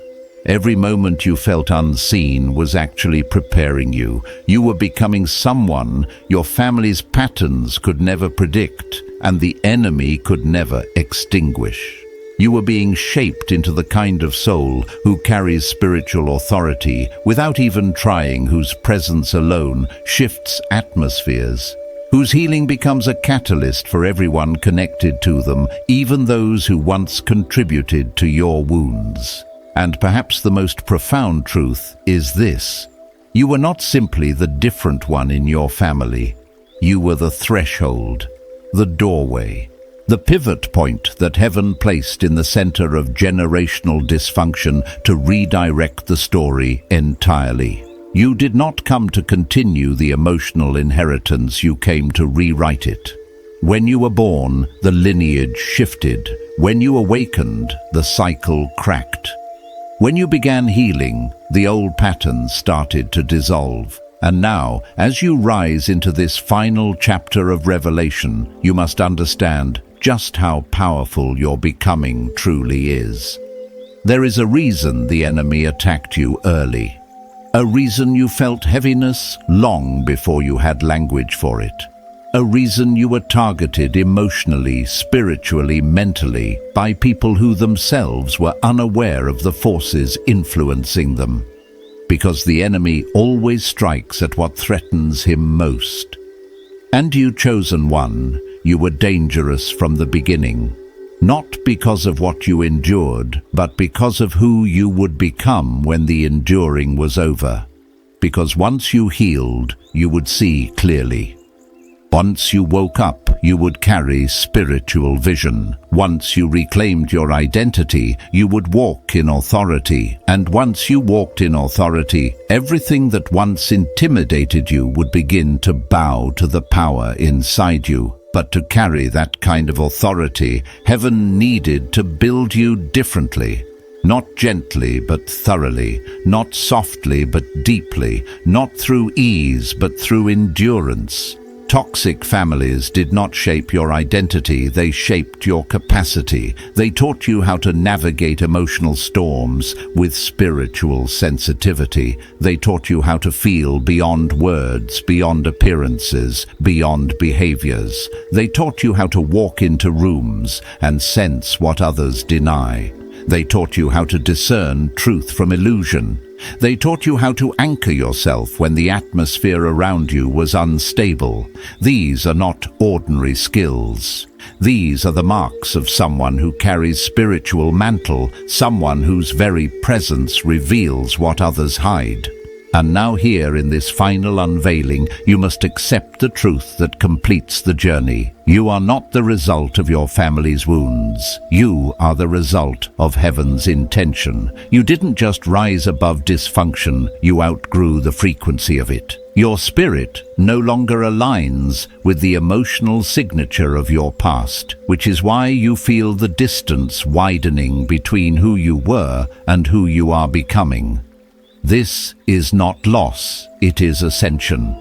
Every moment you felt unseen was actually preparing you. You were becoming someone your family's patterns could never predict and the enemy could never extinguish. You were being shaped into the kind of soul who carries spiritual authority without even trying, whose presence alone shifts atmospheres, whose healing becomes a catalyst for everyone connected to them, even those who once contributed to your wounds. And perhaps the most profound truth is this: you were not simply the different one in your family. You were the threshold, the doorway, the pivot point that heaven placed in the center of generational dysfunction to redirect the story entirely. You did not come to continue the emotional inheritance, you came to rewrite it. When you were born, the lineage shifted. When you awakened, the cycle cracked. When you began healing, the old patterns started to dissolve. And now, as you rise into this final chapter of revelation, you must understand just how powerful your becoming truly is. There is a reason the enemy attacked you early. A reason you felt heaviness long before you had language for it. A reason you were targeted emotionally, spiritually, mentally by people who themselves were unaware of the forces influencing them. Because the enemy always strikes at what threatens him most. And you, chosen one, you were dangerous from the beginning. Not because of what you endured, but because of who you would become when the enduring was over. Because once you healed, you would see clearly. Once you woke up, you would carry spiritual vision. Once you reclaimed your identity, you would walk in authority. And once you walked in authority, everything that once intimidated you would begin to bow to the power inside you. But to carry that kind of authority, heaven needed to build you differently. Not gently, but thoroughly. Not softly, but deeply. Not through ease, but through endurance. Toxic families did not shape your identity, they shaped your capacity. They taught you how to navigate emotional storms with spiritual sensitivity. They taught you how to feel beyond words, beyond appearances, beyond behaviors. They taught you how to walk into rooms and sense what others deny. They taught you how to discern truth from illusion. They taught you how to anchor yourself when the atmosphere around you was unstable. These are not ordinary skills. These are the marks of someone who carries spiritual mantle, someone whose very presence reveals what others hide. And now here in this final unveiling, you must accept the truth that completes the journey. You are not the result of your family's wounds. You are the result of heaven's intention. You didn't just rise above dysfunction, you outgrew the frequency of it. Your spirit no longer aligns with the emotional signature of your past, which is why you feel the distance widening between who you were and who you are becoming. This is not loss, it is ascension.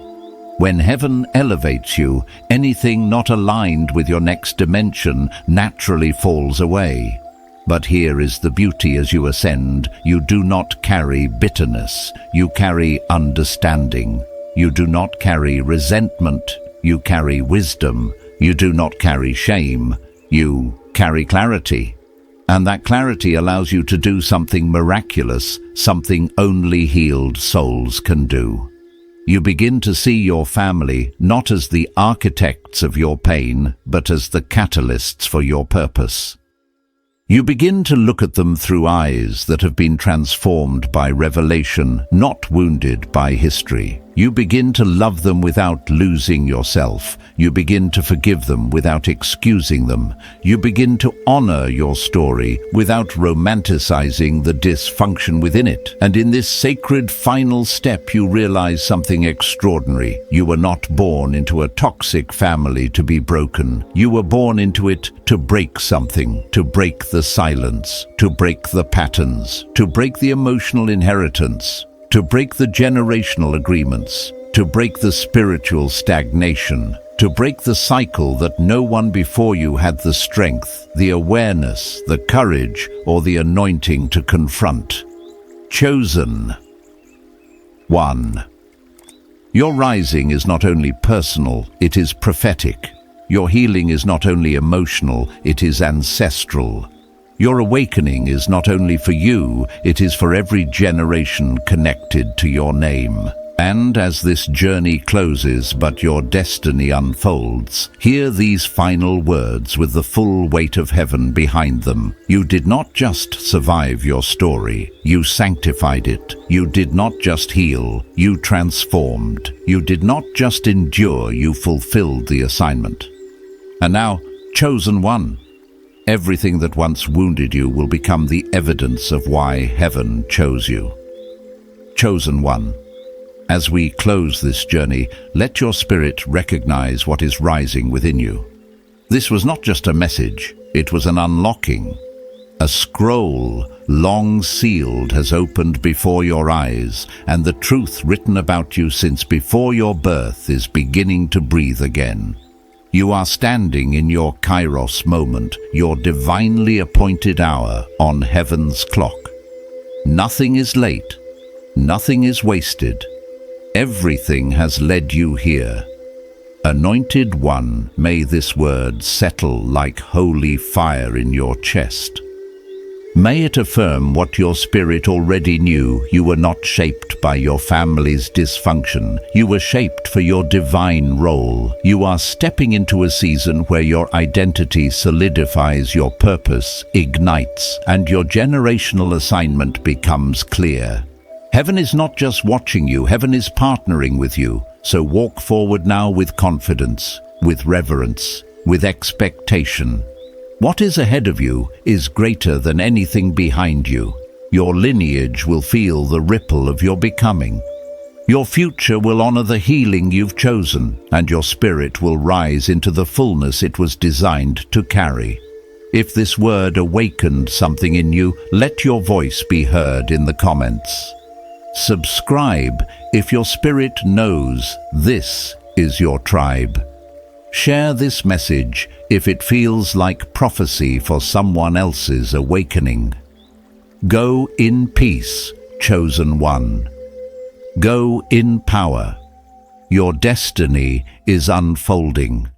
When heaven elevates you, anything not aligned with your next dimension naturally falls away. But here is the beauty: as you ascend, you do not carry bitterness, you carry understanding. You do not carry resentment, you carry wisdom. You do not carry shame, you carry clarity. And that clarity allows you to do something miraculous, something only healed souls can do. You begin to see your family not as the architects of your pain, but as the catalysts for your purpose. You begin to look at them through eyes that have been transformed by revelation, not wounded by history. You begin to love them without losing yourself. You begin to forgive them without excusing them. You begin to honor your story without romanticizing the dysfunction within it. And in this sacred final step, you realize something extraordinary. You were not born into a toxic family to be broken. You were born into it to break something, to break the silence, to break the patterns, to break the emotional inheritance, to break the generational agreements, to break the spiritual stagnation. to break the cycle that no one before you had the strength, the awareness, the courage, or the anointing to confront. Chosen. 1. Your rising is not only personal, it is prophetic. Your healing is not only emotional, it is ancestral. Your awakening is not only for you, it is for every generation connected to your name. And as this journey closes but your destiny unfolds, hear these final words with the full weight of heaven behind them. You did not just survive your story, you sanctified it. You did not just heal, you transformed. You did not just endure, you fulfilled the assignment. And now, chosen one. Everything that once wounded you will become the evidence of why heaven chose you. Chosen one. As we close this journey, let your spirit recognize what is rising within you. This was not just a message, it was an unlocking. A scroll, long sealed, has opened before your eyes, and the truth written about you since before your birth is beginning to breathe again. You are standing in your Kairos moment, your divinely appointed hour on heaven's clock. Nothing is late, nothing is wasted. Everything has led you here. Anointed one, may this word settle like holy fire in your chest. May it affirm what your spirit already knew. You were not shaped by your family's dysfunction. You were shaped for your divine role. You are stepping into a season where your identity solidifies, your purpose ignites, and your generational assignment becomes clear. Heaven is not just watching you, heaven is partnering with you. So walk forward now with confidence, with reverence, with expectation. What is ahead of you is greater than anything behind you. Your lineage will feel the ripple of your becoming. Your future will honor the healing you've chosen, and your spirit will rise into the fullness it was designed to carry. If this word awakened something in you, let your voice be heard in the comments. Subscribe if your spirit knows this is your tribe. Share this message if it feels like prophecy for someone else's awakening. Go in peace, chosen one. Go in power. Your destiny is unfolding.